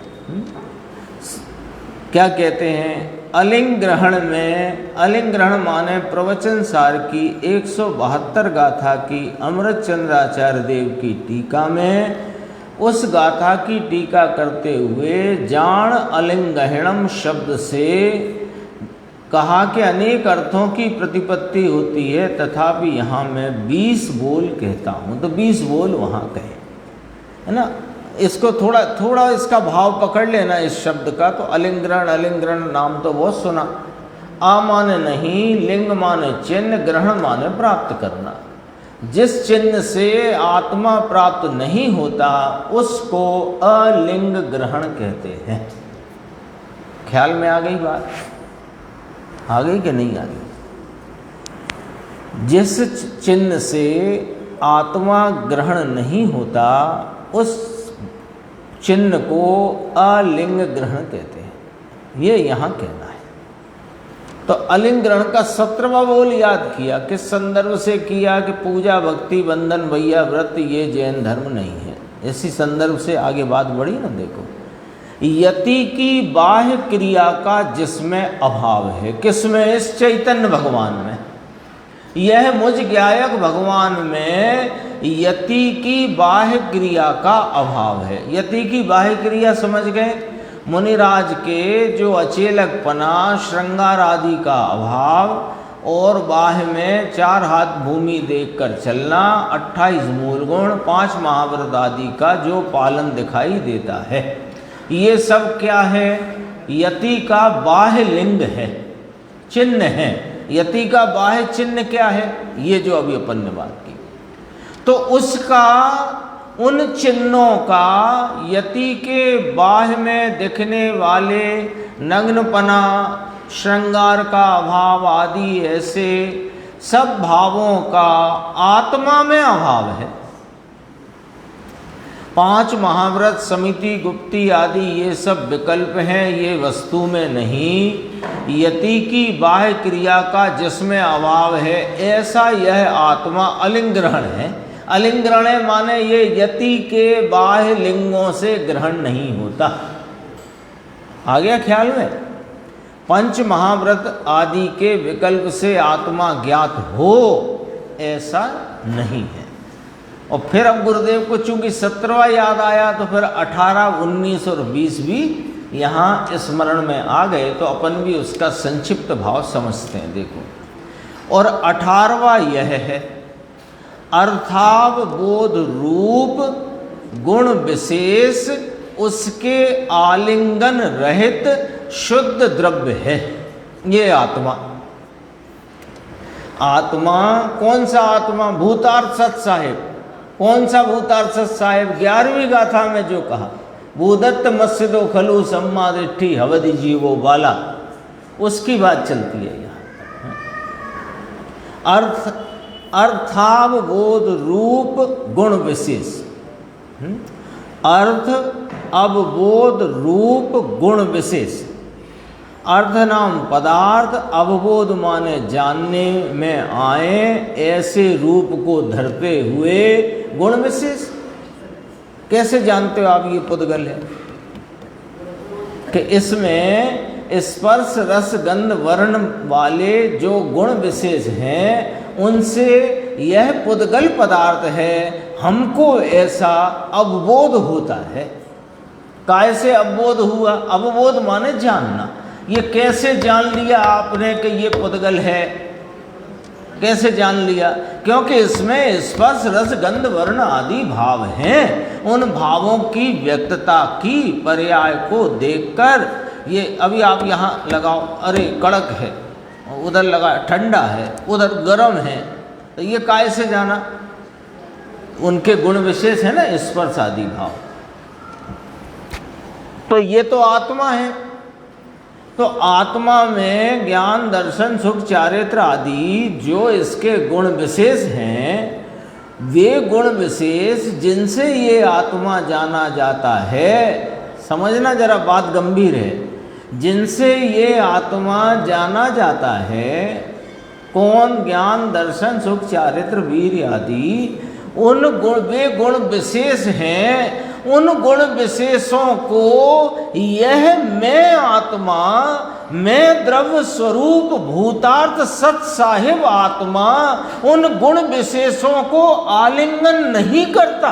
क्या कहते हैं? अलिंग ग्रहण में, अलिंग ग्रहण माने प्रवचन सार की 172 गाथा की अमृत चंद्राचार्य देव की टीका में, उस गाथा की टीका करते हुए जान अलिंगहिणम शब्द से कहा कि अनेक अर्थों की प्रतिपत्ति होती है, तथापि यहाँ मैं 20 बोल कहता हूँ। तो 20 बोल वहाँ कहे, है ना। इसको थोड़ा इसका भाव पकड़ लेना इस शब्द का। तो अलिंग्रहण नाम तो बहुत सुना। आ माने नहीं, लिंग माने चिन्ह, ग्रहण माने प्राप्त करना। जिस चिन्ह से आत्मा प्राप्त नहीं होता उसको अलिंग ग्रहण कहते हैं। ख्याल में आ गई बात? आ गई कि नहीं आ गई? जिस चिन्ह से आत्मा ग्रहण नहीं होता उस चिन्ह को अलिंग ग्रहण कहते हैं, ये यहाँ कहना है। तो अलिंग ग्रहण का 17वां बोल याद किया, किस संदर्भ से किया? कि पूजा भक्ति वंदन भैया व्रत ये जैन धर्म नहीं है। इसी संदर्भ से आगे बात बढ़ी ना। देखो, यति की बाह्य क्रिया का जिसमें अभाव है, किसमें? इस चैतन्य भगवान में। यह मुझ ज्ञायक भगवान में यति की बाह्य क्रिया का अभाव है। यति की बाह्य क्रिया समझ गए? मुनिराज के जो अचेलकपना, श्रृंगार आदि का अभाव और बाह्य में 4 हाथ भूमि देखकर चलना, 28 मूल गुण, 5 महाव्रत आदि का जो पालन दिखाई देता है, ये सब क्या है? यति का बाह्य लिंग है, चिन्ह है। यति का बाह्य चिन्ह क्या है? ये जो अभी अपन ने बात की। तो उसका, उन चिन्हों का, यति के बाह्य में दिखने वाले नग्नपना, श्रृंगार का अभाव आदि ऐसे सब भावों का आत्मा में अभाव है। 5 महाव्रत, समिति, गुप्ती आदि ये सब विकल्प हैं, ये वस्तु में नहीं। यति की बाह्य क्रिया का जिसमें अभाव है, ऐसा यह आत्मा अलिंग ग्रहण है। अलिंग ग्रहण माने ये यति के बाह्य लिंगों से ग्रहण नहीं होता। आ गया ख्याल में? 5 महाव्रत आदि के विकल्प से आत्मा ज्ञात हो, ऐसा नहीं है। और फिर अब गुरुदेव को चूंकि 17वां याद आया तो फिर 18, 19 और 20 भी यहाँ स्मरण में आ गए, तो अपन भी उसका संक्षिप्त भाव समझते हैं। देखो, और 18वां यह है, अर्थाव बोध रूप गुण विशेष उसके आलिंगन रहित शुद्ध द्रव्य है ये आत्मा। आत्मा कौन सा आत्मा? भूतार्थ सत साहेब। कौन सा भूतार्थ सत साहेब? 11वीं गाथा में जो कहा, भूदत्त मस्जिदो खलु सम्मादिठी हवदि जीवो बाला, उसकी बात चलती है यहाँ। अर्थावबोध रूप गुण विशेष। अर्थ अवबोध रूप गुण विशेष। अर्थ नाम पदार्थ, अवबोध माने जानने में आए, ऐसे रूप को धरते हुए गुण विशेष। कैसे जानते हो आप ये पुद्गल है? कि इसमें स्पर्श रस गंध वर्ण वाले जो गुण विशेष हैं उनसे यह पुद्गल पदार्थ है, हमको ऐसा अवबोध होता है। कैसे अवबोध हुआ? अवबोध माने जानना। ये कैसे जान लिया आपने कि ये पुद्गल है? कैसे जान लिया? क्योंकि इसमें स्पर्श रस गंध वर्ण आदि भाव हैं। उन भावों की व्यक्तता की पर्याय को देखकर, ये अभी आप यहाँ लगाओ, अरे कड़क है, उधर लगा ठंडा है, उधर गर्म है, तो ये कैसे जाना? उनके गुण विशेष है ना, स्पर्श आदि भाव। तो ये तो आत्मा है। तो आत्मा में ज्ञान दर्शन सुख चारित्र आदि जो इसके गुण विशेष हैं, वे गुण विशेष जिनसे ये आत्मा जाना जाता है, समझना जरा बात गंभीर है, जिनसे ये आत्मा जाना जाता है, कौन? ज्ञान दर्शन सुख चारित्र वीर आदि, उन गुण, वे गुण विशेष हैं। उन गुण विशेषों को यह मैं आत्मा, मैं द्रव्य स्वरूप भूतार्थ सत साहिब आत्मा उन गुण विशेषों को आलिंगन नहीं करता।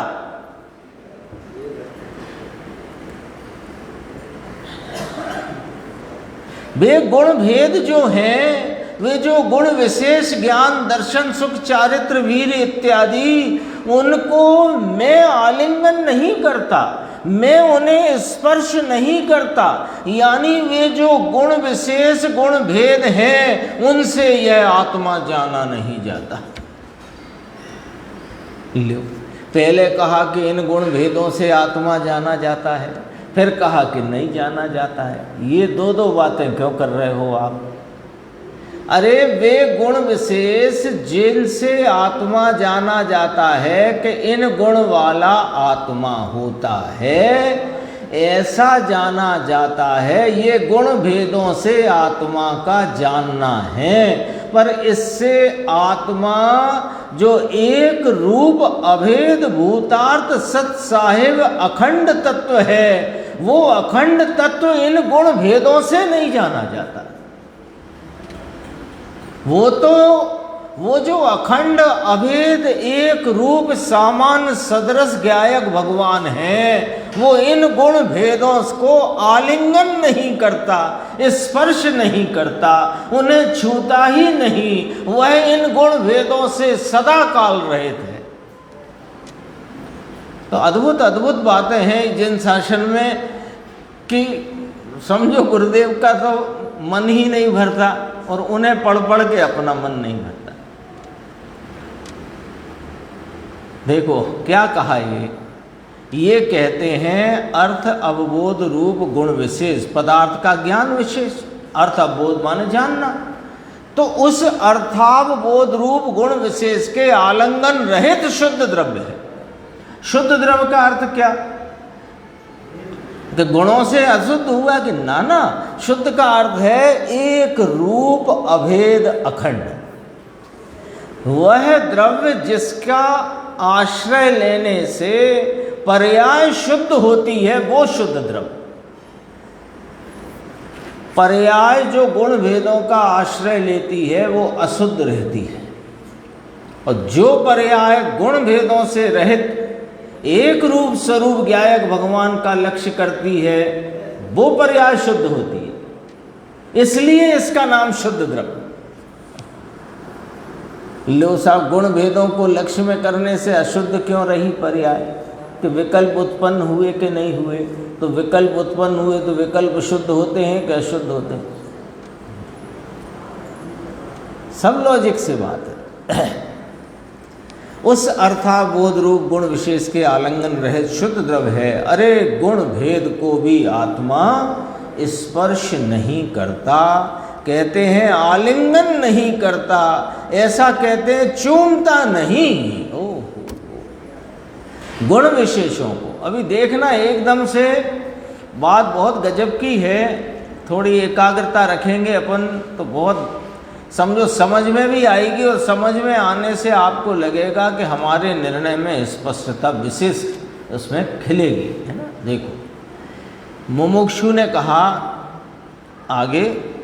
वे गुण भेद जो हैं, वे जो गुण विशेष ज्ञान दर्शन सुख चारित्र वीर इत्यादि, उनको मैं आलिंगन नहीं करता, मैं उन्हें स्पर्श नहीं करता। यानी वे जो गुण विशेष गुण भेद हैं, उनसे यह आत्मा जाना नहीं जाता। लो, पहले कहा कि इन गुण भेदों से आत्मा जाना जाता है, फिर कहा कि नहीं जाना जाता है। ये दो दो बातें क्यों कर रहे हो आप? अरे वे गुण विशेष जिनसे आत्मा जाना जाता है कि इन गुण वाला आत्मा होता है, ऐसा जाना जाता है। ये गुण भेदों से आत्मा का जानना है, पर इससे आत्मा जो एक रूप अभेद भूतार्थ सत साहिब अखंड तत्व है, वो अखंड तत्व इन गुण भेदों से नहीं जाना जाता। वो जो अखंड अभेद एक रूप सामान्य सदृश ज्ञायक भगवान है, वो इन गुण भेदों को आलिंगन नहीं करता, स्पर्श नहीं करता, उन्हें छूता ही नहीं। वह इन गुण भेदों से सदा काल रहित है। तो अद्भुत अद्भुत बातें हैं जिन शासन में कि समझो गुरुदेव का तो मन ही नहीं भरता, और उन्हें पढ़ पढ़ के अपना मन नहीं भरता। देखो क्या कहा ये कहते हैं अर्थ अवबोध रूप गुण विशेष, पदार्थ का ज्ञान विशेष। अर्थ अवबोध माने जानना, तो उस अर्थावबोध रूप गुण विशेष के आलंगन रहित शुद्ध द्रव्य है। शुद्ध द्रव्य का अर्थ क्या? तो गुणों से अशुद्ध हुआ कि ना, शुद्ध का अर्थ है एक रूप अभेद अखंड। वह द्रव्य जिसका आश्रय लेने से पर्याय शुद्ध होती है, वो शुद्ध द्रव्य। पर्याय जो गुण भेदों का आश्रय लेती है वो अशुद्ध रहती है, और जो पर्याय गुण भेदों से रहित एक रूप स्वरूप ज्ञायक भगवान का लक्ष्य करती है, वो पर्याय शुद्ध होती है। इसलिए इसका नाम शुद्ध द्रव्य। लो साहब, गुण भेदों को लक्ष्य में करने से अशुद्ध क्यों रही पर्याय? कि विकल्प उत्पन्न हुए कि नहीं हुए? तो विकल्प उत्पन्न हुए तो विकल्प शुद्ध होते हैं कि अशुद्ध होते हैं? सब लॉजिक से बात है। उस अर्थाबोध रूप गुण विशेष के आलिंगन रहित शुद्ध द्रव्य है। अरे गुण भेद को भी आत्मा स्पर्श नहीं करता, कहते हैं आलिंगन नहीं करता, ऐसा कहते हैं चूमता नहीं। गुण विशेषों को अभी देखना, एकदम से बात बहुत गजब की है, थोड़ी एकाग्रता रखेंगे अपन तो बहुत समझो समझ में भी आएगी, और समझ में आने से आपको लगेगा कि हमारे निर्णय में स्पष्टता विशेष उसमें खिलेगी, है ना। देखो, मुमुक्षु ने कहा आगे,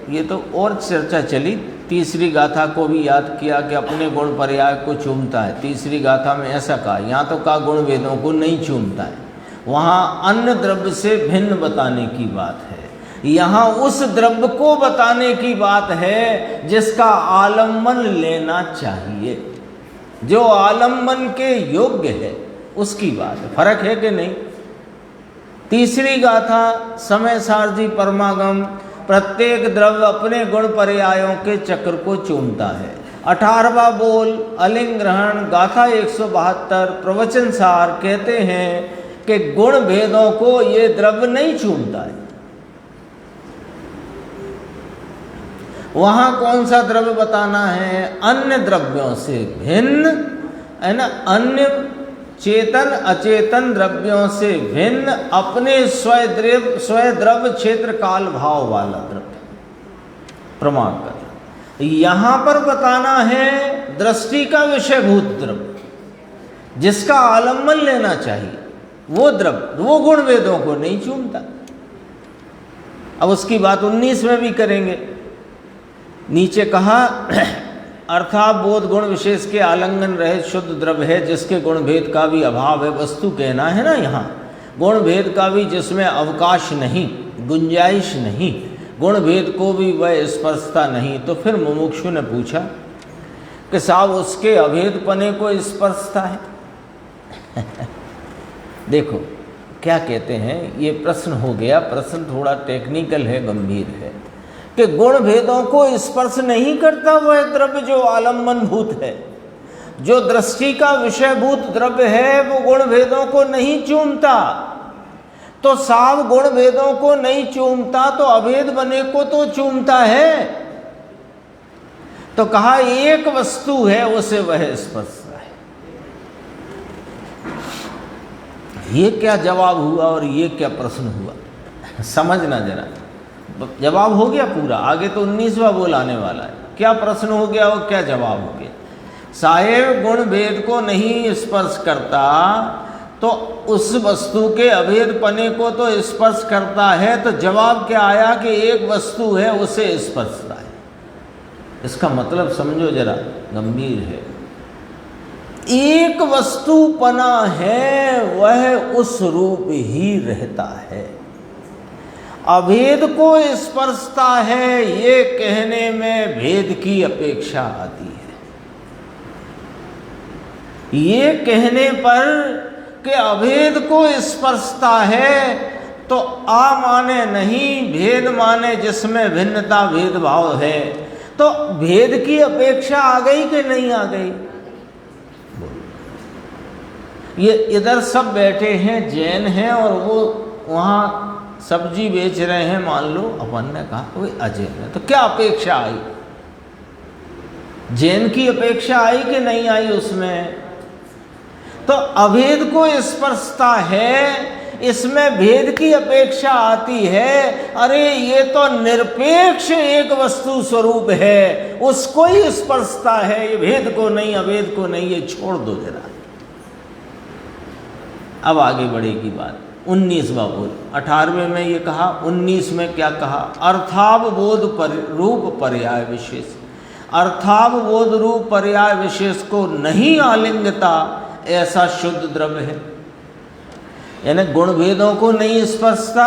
ये तो और चर्चा चली, तीसरी गाथा को भी याद किया कि अपने गुण पर्याय को चूमता है। तीसरी गाथा में ऐसा कहा, यहाँ तो कहा गुण वेदों को नहीं चूमता है, वहाँ अन्य द्रव्य से भिन्न बताने की बात है, यहाँ उस द्रव्य को बताने की बात है जिसका आलम्बन लेना चाहिए, जो आलम्बन के योग्य है उसकी बात है। फर्क है कि नहीं? तीसरी गाथा समय सारथी परमागम, प्रत्येक द्रव्य अपने गुण पर्यायों के चक्र को चूमता है। 18वां बोल अलिंग ग्रहण गाथा 172 प्रवचन सार कहते हैं कि गुण भेदों को ये द्रव्य नहीं चूमता है। वहां कौन सा द्रव्य बताना है? अन्य द्रव्यों से भिन्न, है ना, अन्य चेतन अचेतन द्रव्यों से भिन्न अपने स्वद्रव्य क्षेत्र काल भाव वाला द्रव्य प्रमाण कर। यहां पर बताना है दृष्टि का विषयभूत द्रव्य जिसका आलम्बन लेना चाहिए, वो द्रव्य, वो गुण वेदों को नहीं चूमता। अब उसकी बात 19 में भी करेंगे। नीचे कहा अर्थात बोध गुण विशेष के आलिंगन रहित शुद्ध द्रव्य है जिसके गुण भेद का भी अभाव है। वस्तु कहना है ना, यहाँ गुण भेद का भी जिसमें अवकाश नहीं, गुंजाइश नहीं, गुण भेद को भी वह स्पर्शता नहीं। तो फिर मुमुक्षु ने पूछा कि साहब उसके अभेद पने को स्पर्शता है। देखो क्या कहते हैं, ये प्रश्न हो गया, प्रश्न थोड़ा टेक्निकल है, गंभीर है, कि गुण भेदों को स्पर्श नहीं करता वह द्रव्य जो आलम्बन भूत है, जो दृष्टि का विषयभूत द्रव्य है, वो गुण भेदों को नहीं चूमता। तो साव गुण भेदों को नहीं चूमता तो अभेद बने को तो चूमता है। तो कहा एक वस्तु है उसे वह स्पर्शता है। ये क्या जवाब हुआ और ये क्या प्रश्न हुआ, समझना जरा। जवाब हो गया पूरा, आगे तो 19वां बोल आने वाला है। क्या प्रश्न हो गया और क्या जवाब हो गया? साहेब गुण भेद को नहीं स्पर्श करता तो उस वस्तु के अभेद पने को तो स्पर्श करता है। तो जवाब क्या आया कि एक वस्तु है उसे स्पर्शता है। इसका मतलब समझो जरा, गंभीर है। एक वस्तु पना है वह उस रूप ही रहता है, अभेद को स्पर्शता है, ये कहने में भेद की अपेक्षा आती है। ये कहने पर कि अभेद को स्पर्शता है तो आ माने नहीं, भेद माने जिसमें भिन्नता भेदभाव है, तो भेद की अपेक्षा आ गई कि नहीं आ गई? ये इधर सब बैठे हैं, जैन हैं, और वो वहाँ सब्जी बेच रहे हैं, मान लो, अपन ने कहा कोई अजैन है, तो क्या अपेक्षा आई? जैन की अपेक्षा आई कि नहीं आई उसमें? तो अभेद को स्पर्शता है, इसमें भेद की अपेक्षा आती है। अरे ये तो निरपेक्ष एक वस्तु स्वरूप है, उसको ही स्पर्शता है, ये भेद को नहीं, अभेद को नहीं, ये छोड़ दो जरा। अब आगे बढ़ेगी बात। 19वां बोल, 18वें में ये कहा, 19 में क्या कहा? अर्थावबोध रूप पर्याय विशेष, अर्थावबोध रूप पर्याय विशेष को नहीं आलिंगता ऐसा शुद्ध द्रव्य है, यानी गुण भेदों को नहीं स्पर्शता।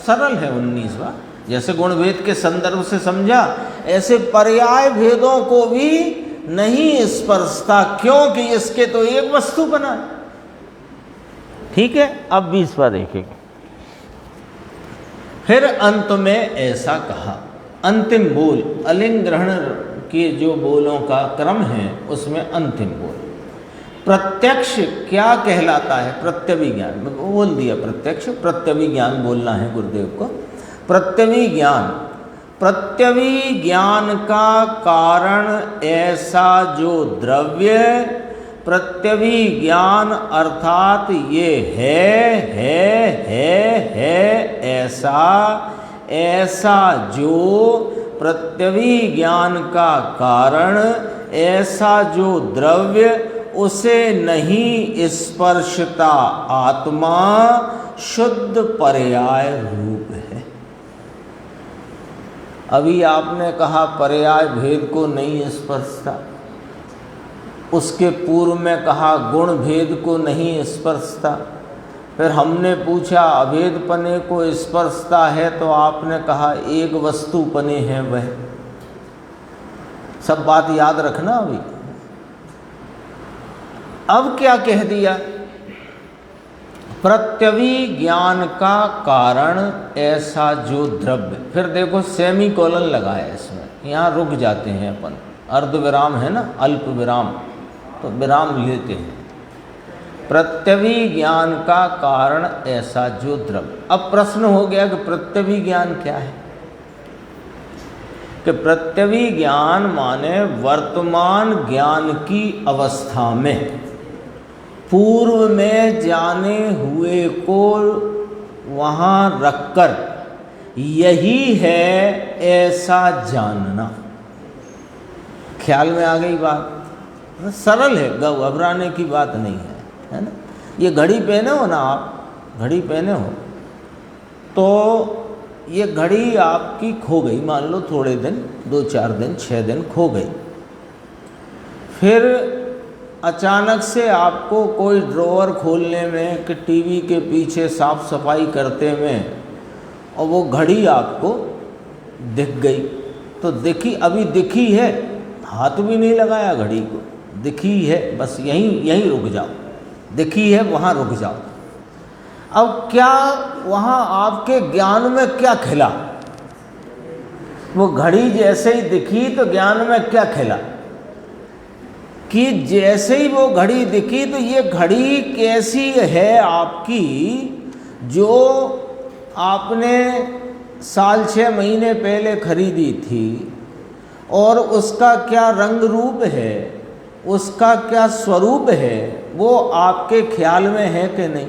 सरल है 19वां, जैसे गुण भेद के संदर्भ से समझा, ऐसे पर्याय भेदों को भी नहीं स्पर्शता, क्योंकि इसके तो एक वस्तु बना है। ठीक है, अब 20वां देखेंगे। फिर अंत में ऐसा कहा, अंतिम बोल, अलिंग ग्रहण के जो बोलों का क्रम है उसमें अंतिम बोल। प्रत्यक्ष क्या कहलाता है? प्रत्यभिज्ञान बोल दिया, प्रत्यक्ष प्रत्यभिज्ञान बोलना है गुरुदेव को। प्रत्यभिज्ञान, प्रत्यभिज्ञान का कारण ऐसा जो द्रव्य, प्रत्यभिज्ञान अर्थात ये है ऐसा, ऐसा जो प्रत्यभिज्ञान का कारण, ऐसा जो द्रव्य, उसे नहीं स्पर्शता आत्मा शुद्ध पर्याय रूप है। अभी आपने कहा पर्याय भेद को नहीं स्पर्शता, उसके पूर्व में कहा गुण भेद को नहीं स्पर्शता, फिर हमने पूछा अभेद पने को स्पर्शता है तो आपने कहा एक वस्तु पने है वह। सब बात याद रखना। अभी अब क्या कह दिया? प्रत्यभिज्ञान का कारण ऐसा जो द्रव्य, फिर देखो सेमी कोलन लगाया इसमें, यहाँ रुक जाते हैं अपन, अर्ध विराम है ना, अल्प विराम, तो विराम लेते हैं। प्रत्यभिज्ञान का कारण ऐसा जो द्रव्य। अब प्रश्न हो गया कि प्रत्यभिज्ञान क्या है? कि प्रत्यभिज्ञान माने वर्तमान ज्ञान की अवस्था में पूर्व में जाने हुए को वहाँ रखकर यही है ऐसा जानना। ख्याल में आ गई बात? सरल है, घबराने की बात नहीं है, है ना। ये घड़ी पहने हो ना आप, घड़ी पहने हो तो ये घड़ी आपकी खो गई, मान लो थोड़े दिन, 2-4 दिन, 6 दिन खो गई। फिर अचानक से आपको कोई ड्रॉवर खोलने में कि टीवी के पीछे साफ सफाई करते में और वो घड़ी आपको दिख गई। तो दिखी, अभी दिखी है, हाथ भी नहीं लगाया घड़ी को, दिखी है, बस यहीं रुक जाओ, दिखी है वहाँ रुक जाओ। अब क्या वहाँ आपके ज्ञान में क्या खिला? वो घड़ी जैसे ही दिखी तो ज्ञान में क्या खिला कि जैसे ही वो घड़ी दिखी तो ये घड़ी कैसी है आपकी, जो आपने साल 6 महीने पहले खरीदी थी, और उसका क्या रंग रूप है, उसका क्या स्वरूप है, वो आपके ख्याल में है कि नहीं,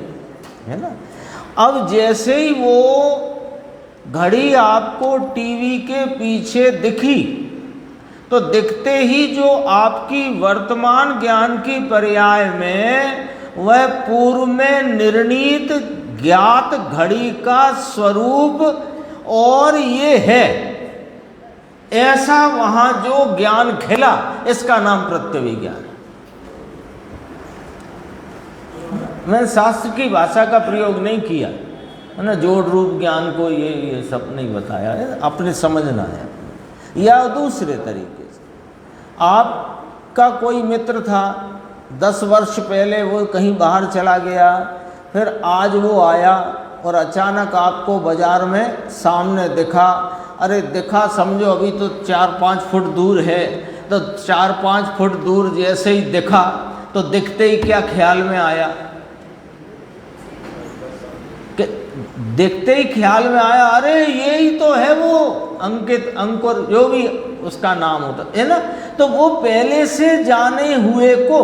है ना। अब जैसे ही वो घड़ी आपको टीवी के पीछे दिखी तो दिखते ही जो आपकी वर्तमान ज्ञान की पर्याय में वह पूर्व में निर्णीत ज्ञात घड़ी का स्वरूप और ये है ऐसा वहां जो ज्ञान खिला, इसका नाम प्रत्यभिज्ञान। मैंने शास्त्र की भाषा का प्रयोग नहीं किया है ना, जोड़ रूप ज्ञान को ये सब नहीं बताया है, अपने समझना है। या दूसरे तरीके से, आपका कोई मित्र था, 10 वर्ष पहले वो कहीं बाहर चला गया, फिर आज वो आया और अचानक आपको बाजार में सामने दिखा। अरे दिखा समझो अभी तो 4-5 फुट दूर है, तो 4-5 फुट दूर जैसे ही दिखा तो दिखते ही क्या ख्याल में आया? देखते ही ख्याल में आया, अरे यही तो है वो अंकित, अंकुर, जो भी उसका नाम होता है ना। तो वो पहले से जाने हुए को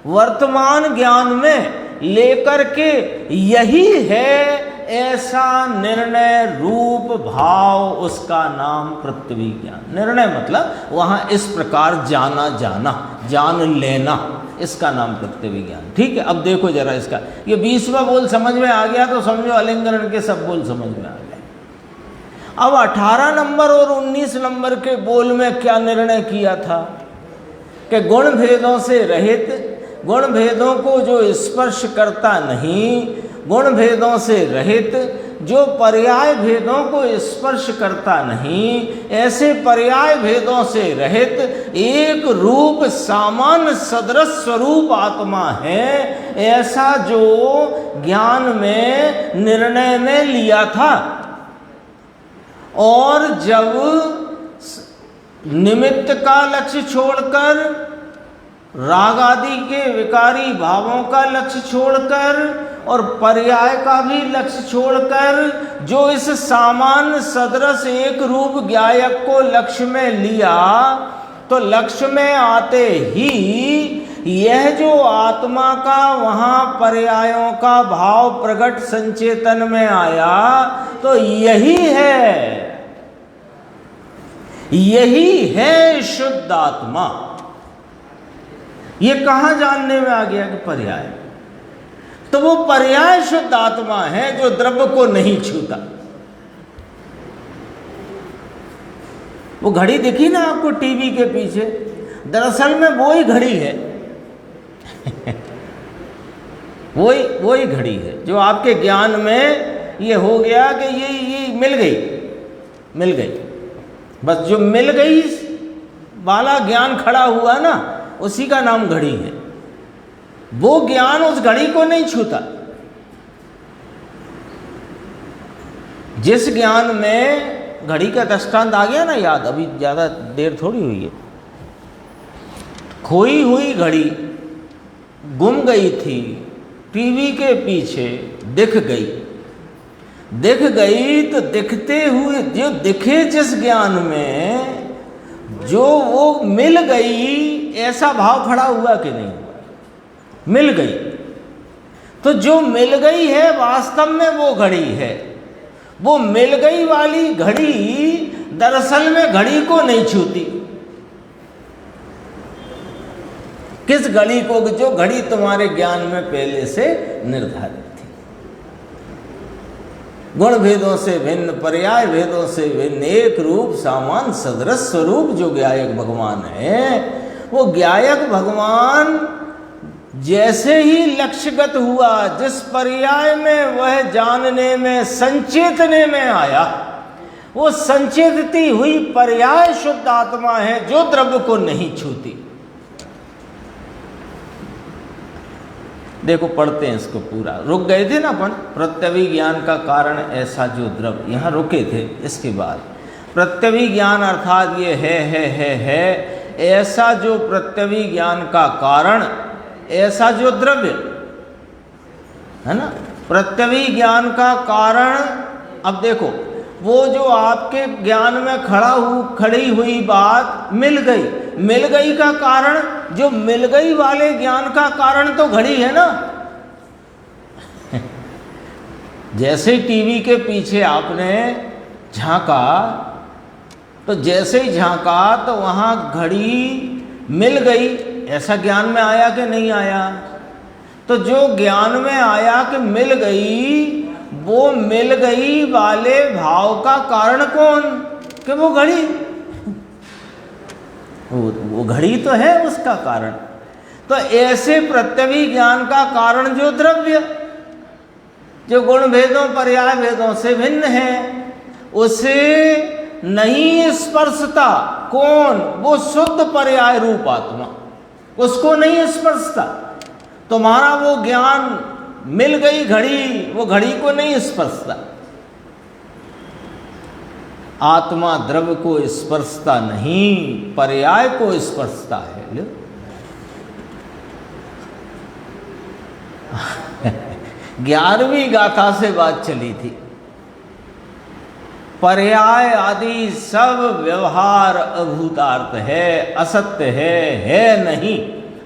वर्तमान ज्ञान में लेकर के यही है ऐसा निर्णय रूप भाव, उसका नाम प्रत्यभिज्ञान। निर्णय मतलब वहाँ इस प्रकार जान लेना, इसका नाम प्रत्यभिज्ञान। ठीक है। अब देखो जरा इसका, ये 20वां बोल समझ में आ गया तो समझो अलिंगरण के सब बोल समझ में आ गए। अब 18 नंबर और 19 नंबर के बोल में क्या निर्णय किया था कि गुण भेदों से रहित, गुण भेदों को जो स्पर्श करता नहीं, गुण भेदों से रहित, जो पर्याय भेदों को स्पर्श करता नहीं, ऐसे पर्याय भेदों से रहित एक रूप सामान्य सदृश स्वरूप आत्मा है, ऐसा जो ज्ञान में निर्णय में लिया था, और जब निमित्त का लक्ष्य छोड़कर, राग आदि के विकारी भावों का लक्ष्य छोड़कर और पर्याय का भी लक्ष्य छोड़कर जो इस सामान्य सदृश एक रूप ज्ञायक को लक्ष्य में लिया, तो लक्ष्य में आते ही यह जो आत्मा का वहाँ पर्यायों का भाव प्रकट संचेतन में आया, तो यही है शुद्ध आत्मा। ये कहाँ जानने में आ गया कि पर्याय? तो वो पर्याय शुद्ध आत्मा है जो द्रव्य को नहीं छूता। वो घड़ी दिखी ना आपको टीवी के पीछे, दरअसल में वो ही घड़ी है वही घड़ी है जो आपके ज्ञान में ये हो गया कि ये मिल गई। बस जो मिल गई वाला ज्ञान खड़ा हुआ ना, उसी का नाम घड़ी है। वो ज्ञान उस घड़ी को नहीं छूता। जिस ज्ञान में घड़ी का दृष्टांत आ गया ना याद, अभी ज़्यादा देर थोड़ी हुई है। खोई हुई घड़ी गुम गई थी, टीवी के पीछे दिख गई तो दिखते हुए जो दिखे जिस ज्ञान में, जो वो मिल गई, ऐसा भाव खड़ा हुआ कि नहीं हुआ? मिल गई। तो जो मिल गई है वास्तव में वो घड़ी है। वो मिल गई वाली घड़ी दरअसल में घड़ी को नहीं छूती। किस घड़ी को? जो घड़ी तुम्हारे ज्ञान में पहले से निर्धारित थी। गुण भेदों से भिन्न, पर्याय भेदों से भिन्न, एक रूप सामान्य सदृश स्वरूप जो ज्ञायक भगवान है, वो ज्ञायक भगवान जैसे ही लक्ष्यगत हुआ, जिस पर्याय में वह जानने में, संचेतने में आया, वो संचेतती हुई पर्याय शुद्ध आत्मा है जो द्रव्य को नहीं छूती। देखो पढ़ते हैं इसको पूरा। रुक गए थे ना अपन, प्रत्यभिज्ञान का कारण ऐसा जो द्रव्य, यहाँ रुके थे। इसके बाद प्रत्यभिज्ञान अर्थात ये है ऐसा जो प्रत्यभिज्ञान का कारण, ऐसा जो द्रव्य है ना, प्रत्यभिज्ञान का कारण। अब देखो वो जो आपके ज्ञान में खड़ी हुई बात मिल गई का कारण, जो मिल गई वाले ज्ञान का कारण तो घड़ी है ना। जैसे टीवी के पीछे आपने झांका, तो जैसे ही झांका तो वहां घड़ी मिल गई, ऐसा ज्ञान में आया कि नहीं आया? तो जो ज्ञान में आया कि मिल गई, वो मिल गई वाले भाव का कारण कौन? कि वो घड़ी। वो घड़ी तो है उसका कारण। तो ऐसे प्रत्यभिज्ञान का कारण जो द्रव्य, जो गुण भेदों पर्याय भेदों से भिन्न है, उसे नहीं स्पर्शता। कौन? वो शुद्ध पर्याय रूप आत्मा, उसको नहीं स्पर्शता। तुम्हारा वो ज्ञान मिल गई घड़ी, वो घड़ी को नहीं स्पर्शता। आत्मा द्रव्य को स्पर्शता नहीं, पर्याय को स्पर्शता है। 11वीं गाथा से बात चली थी। पर्याय आदि सब व्यवहार अभूतार्थ है, असत्य है नहीं,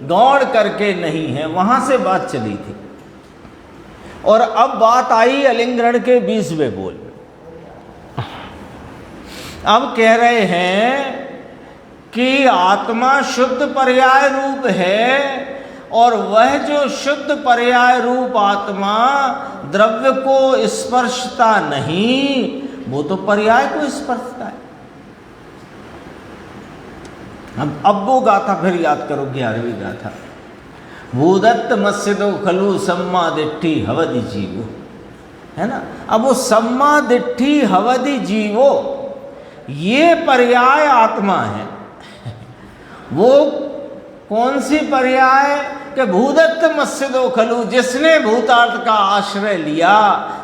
गौण करके नहीं है, वहां से बात चली थी। और अब बात आई अलिंगरण के 20वें बोल। अब कह रहे हैं कि आत्मा शुद्ध पर्याय रूप है, और वह जो शुद्ध पर्याय रूप आत्मा द्रव्य को स्पर्शता नहीं, वो तो पर्याय को स्पर्शता है। अब वो गाथा फिर याद करो, 11वीं गाथा। भूदत्त मस्जिदो खलु सम्मा दिट्ठी हवदि जीवो, है ना। अब वो सम्मा दिट्ठी हवदि जीवो, ये पर्याय आत्मा है। वो कौन सी पर्याय? कि भूदत्त मस्जिदो खलु, जिसने भूतार्थ का आश्रय लिया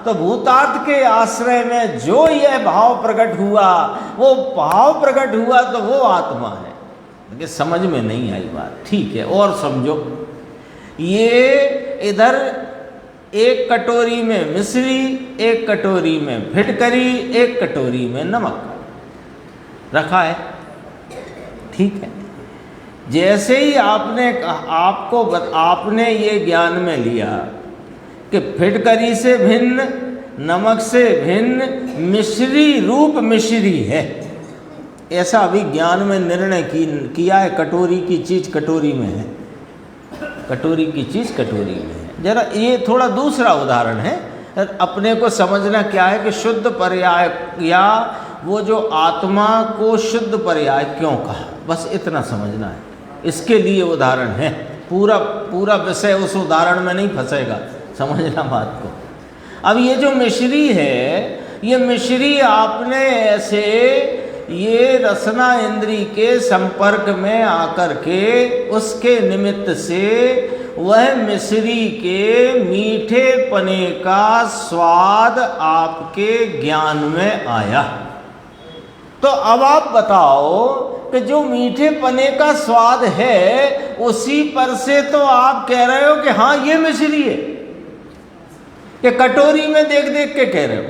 तो भूतार्थ के आश्रय में जो यह भाव प्रकट हुआ, वो भाव प्रकट हुआ तो वो आत्मा है। कि समझ में नहीं आई बात, ठीक है और समझो। ये इधर एक कटोरी में मिश्री, एक कटोरी में फिटकरी, एक कटोरी में नमक रखा है, ठीक है। जैसे ही आपने ये ज्ञान में लिया कि फिटकरी से भिन्न, नमक से भिन्न मिश्री रूप मिश्री है, ऐसा अभी ज्ञान में निर्णय किया है। कटोरी की चीज़ कटोरी में है, कटोरी की चीज़ कटोरी में है। जरा ये थोड़ा दूसरा उदाहरण है, अपने को समझना क्या है कि शुद्ध पर्याय या वो जो आत्मा को शुद्ध पर्याय क्यों कहा, बस इतना समझना है। इसके लिए उदाहरण है, पूरा विषय उस उदाहरण में नहीं फंसेगा, समझना बात को। अब ये जो मिश्री है, ये मिश्री आपने ऐसे ये रसना इंद्री के संपर्क में आकर के उसके निमित्त से वह मिश्री के मीठे पने का स्वाद आपके ज्ञान में आया। तो अब आप बताओ कि जो मीठे पने का स्वाद है उसी पर से तो आप कह रहे हो कि हाँ ये मिश्री है, कि कटोरी में देख देख के कह रहे हो?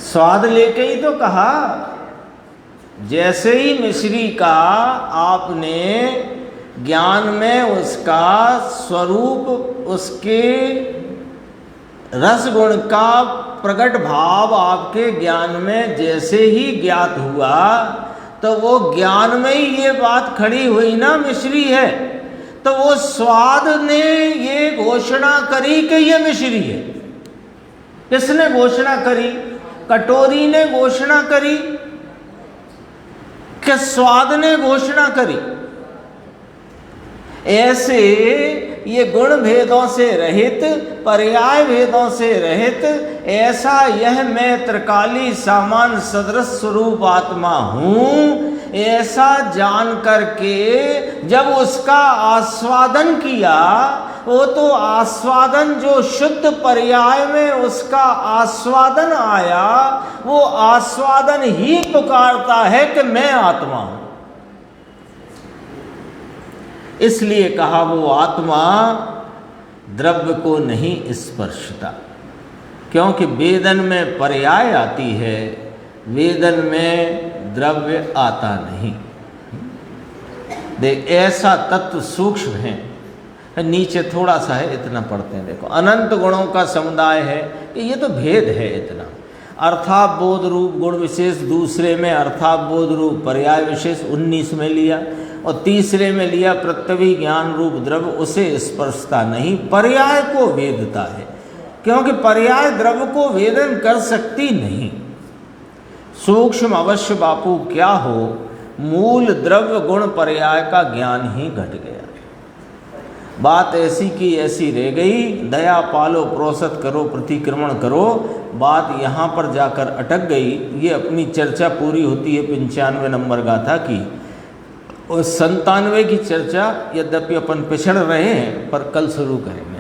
स्वाद लेके ही तो कहा। जैसे ही मिश्री का आपने ज्ञान में उसका स्वरूप, उसके रस गुण का प्रकट भाव आपके ज्ञान में जैसे ही ज्ञात हुआ, तो वो ज्ञान में ही ये बात खड़ी हुई ना मिश्री है। तो वो स्वाद ने ये घोषणा करी कि ये मिश्री है। किसने घोषणा करी? कटोरी ने घोषणा करी कि स्वाद ने घोषणा करी? ऐसे ये गुण भेदों से रहित, पर्याय भेदों से रहित, ऐसा यह मैं त्रिकाली सामान सदृश स्वरूप आत्मा हूँ, ऐसा जान करके जब उसका आस्वादन किया, वो तो आस्वादन जो शुद्ध पर्याय में उसका आस्वादन आया, वो आस्वादन ही पुकारता है कि मैं आत्मा हूँ। इसलिए कहा वो आत्मा द्रव्य को नहीं स्पर्शता, क्योंकि वेदन में पर्याय आती है, वेदन में द्रव्य आता नहीं। देख ऐसा तत्व सूक्ष्म है, नीचे थोड़ा सा है, इतना पढ़ते हैं। देखो अनंत गुणों का समुदाय है, ये तो भेद है इतना। अर्थाबोध रूप गुण विशेष दूसरे में, अर्थाबोध रूप पर्याय विशेष 19 में लिया, और तीसरे में लिया प्रत्यवी ज्ञान रूप द्रव्य, उसे स्पर्शता नहीं, पर्याय को वेदता है, क्योंकि पर्याय द्रव्य को वेदन कर सकती नहीं। सूक्ष्म अवश्य बापू क्या हो, मूल द्रव्य गुण पर्याय का ज्ञान ही घट गया। बात ऐसी की ऐसी रह गई, दया पालो प्रोसत करो प्रतिक्रमण करो, बात यहाँ पर जाकर अटक गई। ये अपनी चर्चा पूरी होती है 95 नंबर गाथा की, और 97 की चर्चा यद्यपि अपन पिछड़ रहे हैं पर कल शुरू करेंगे।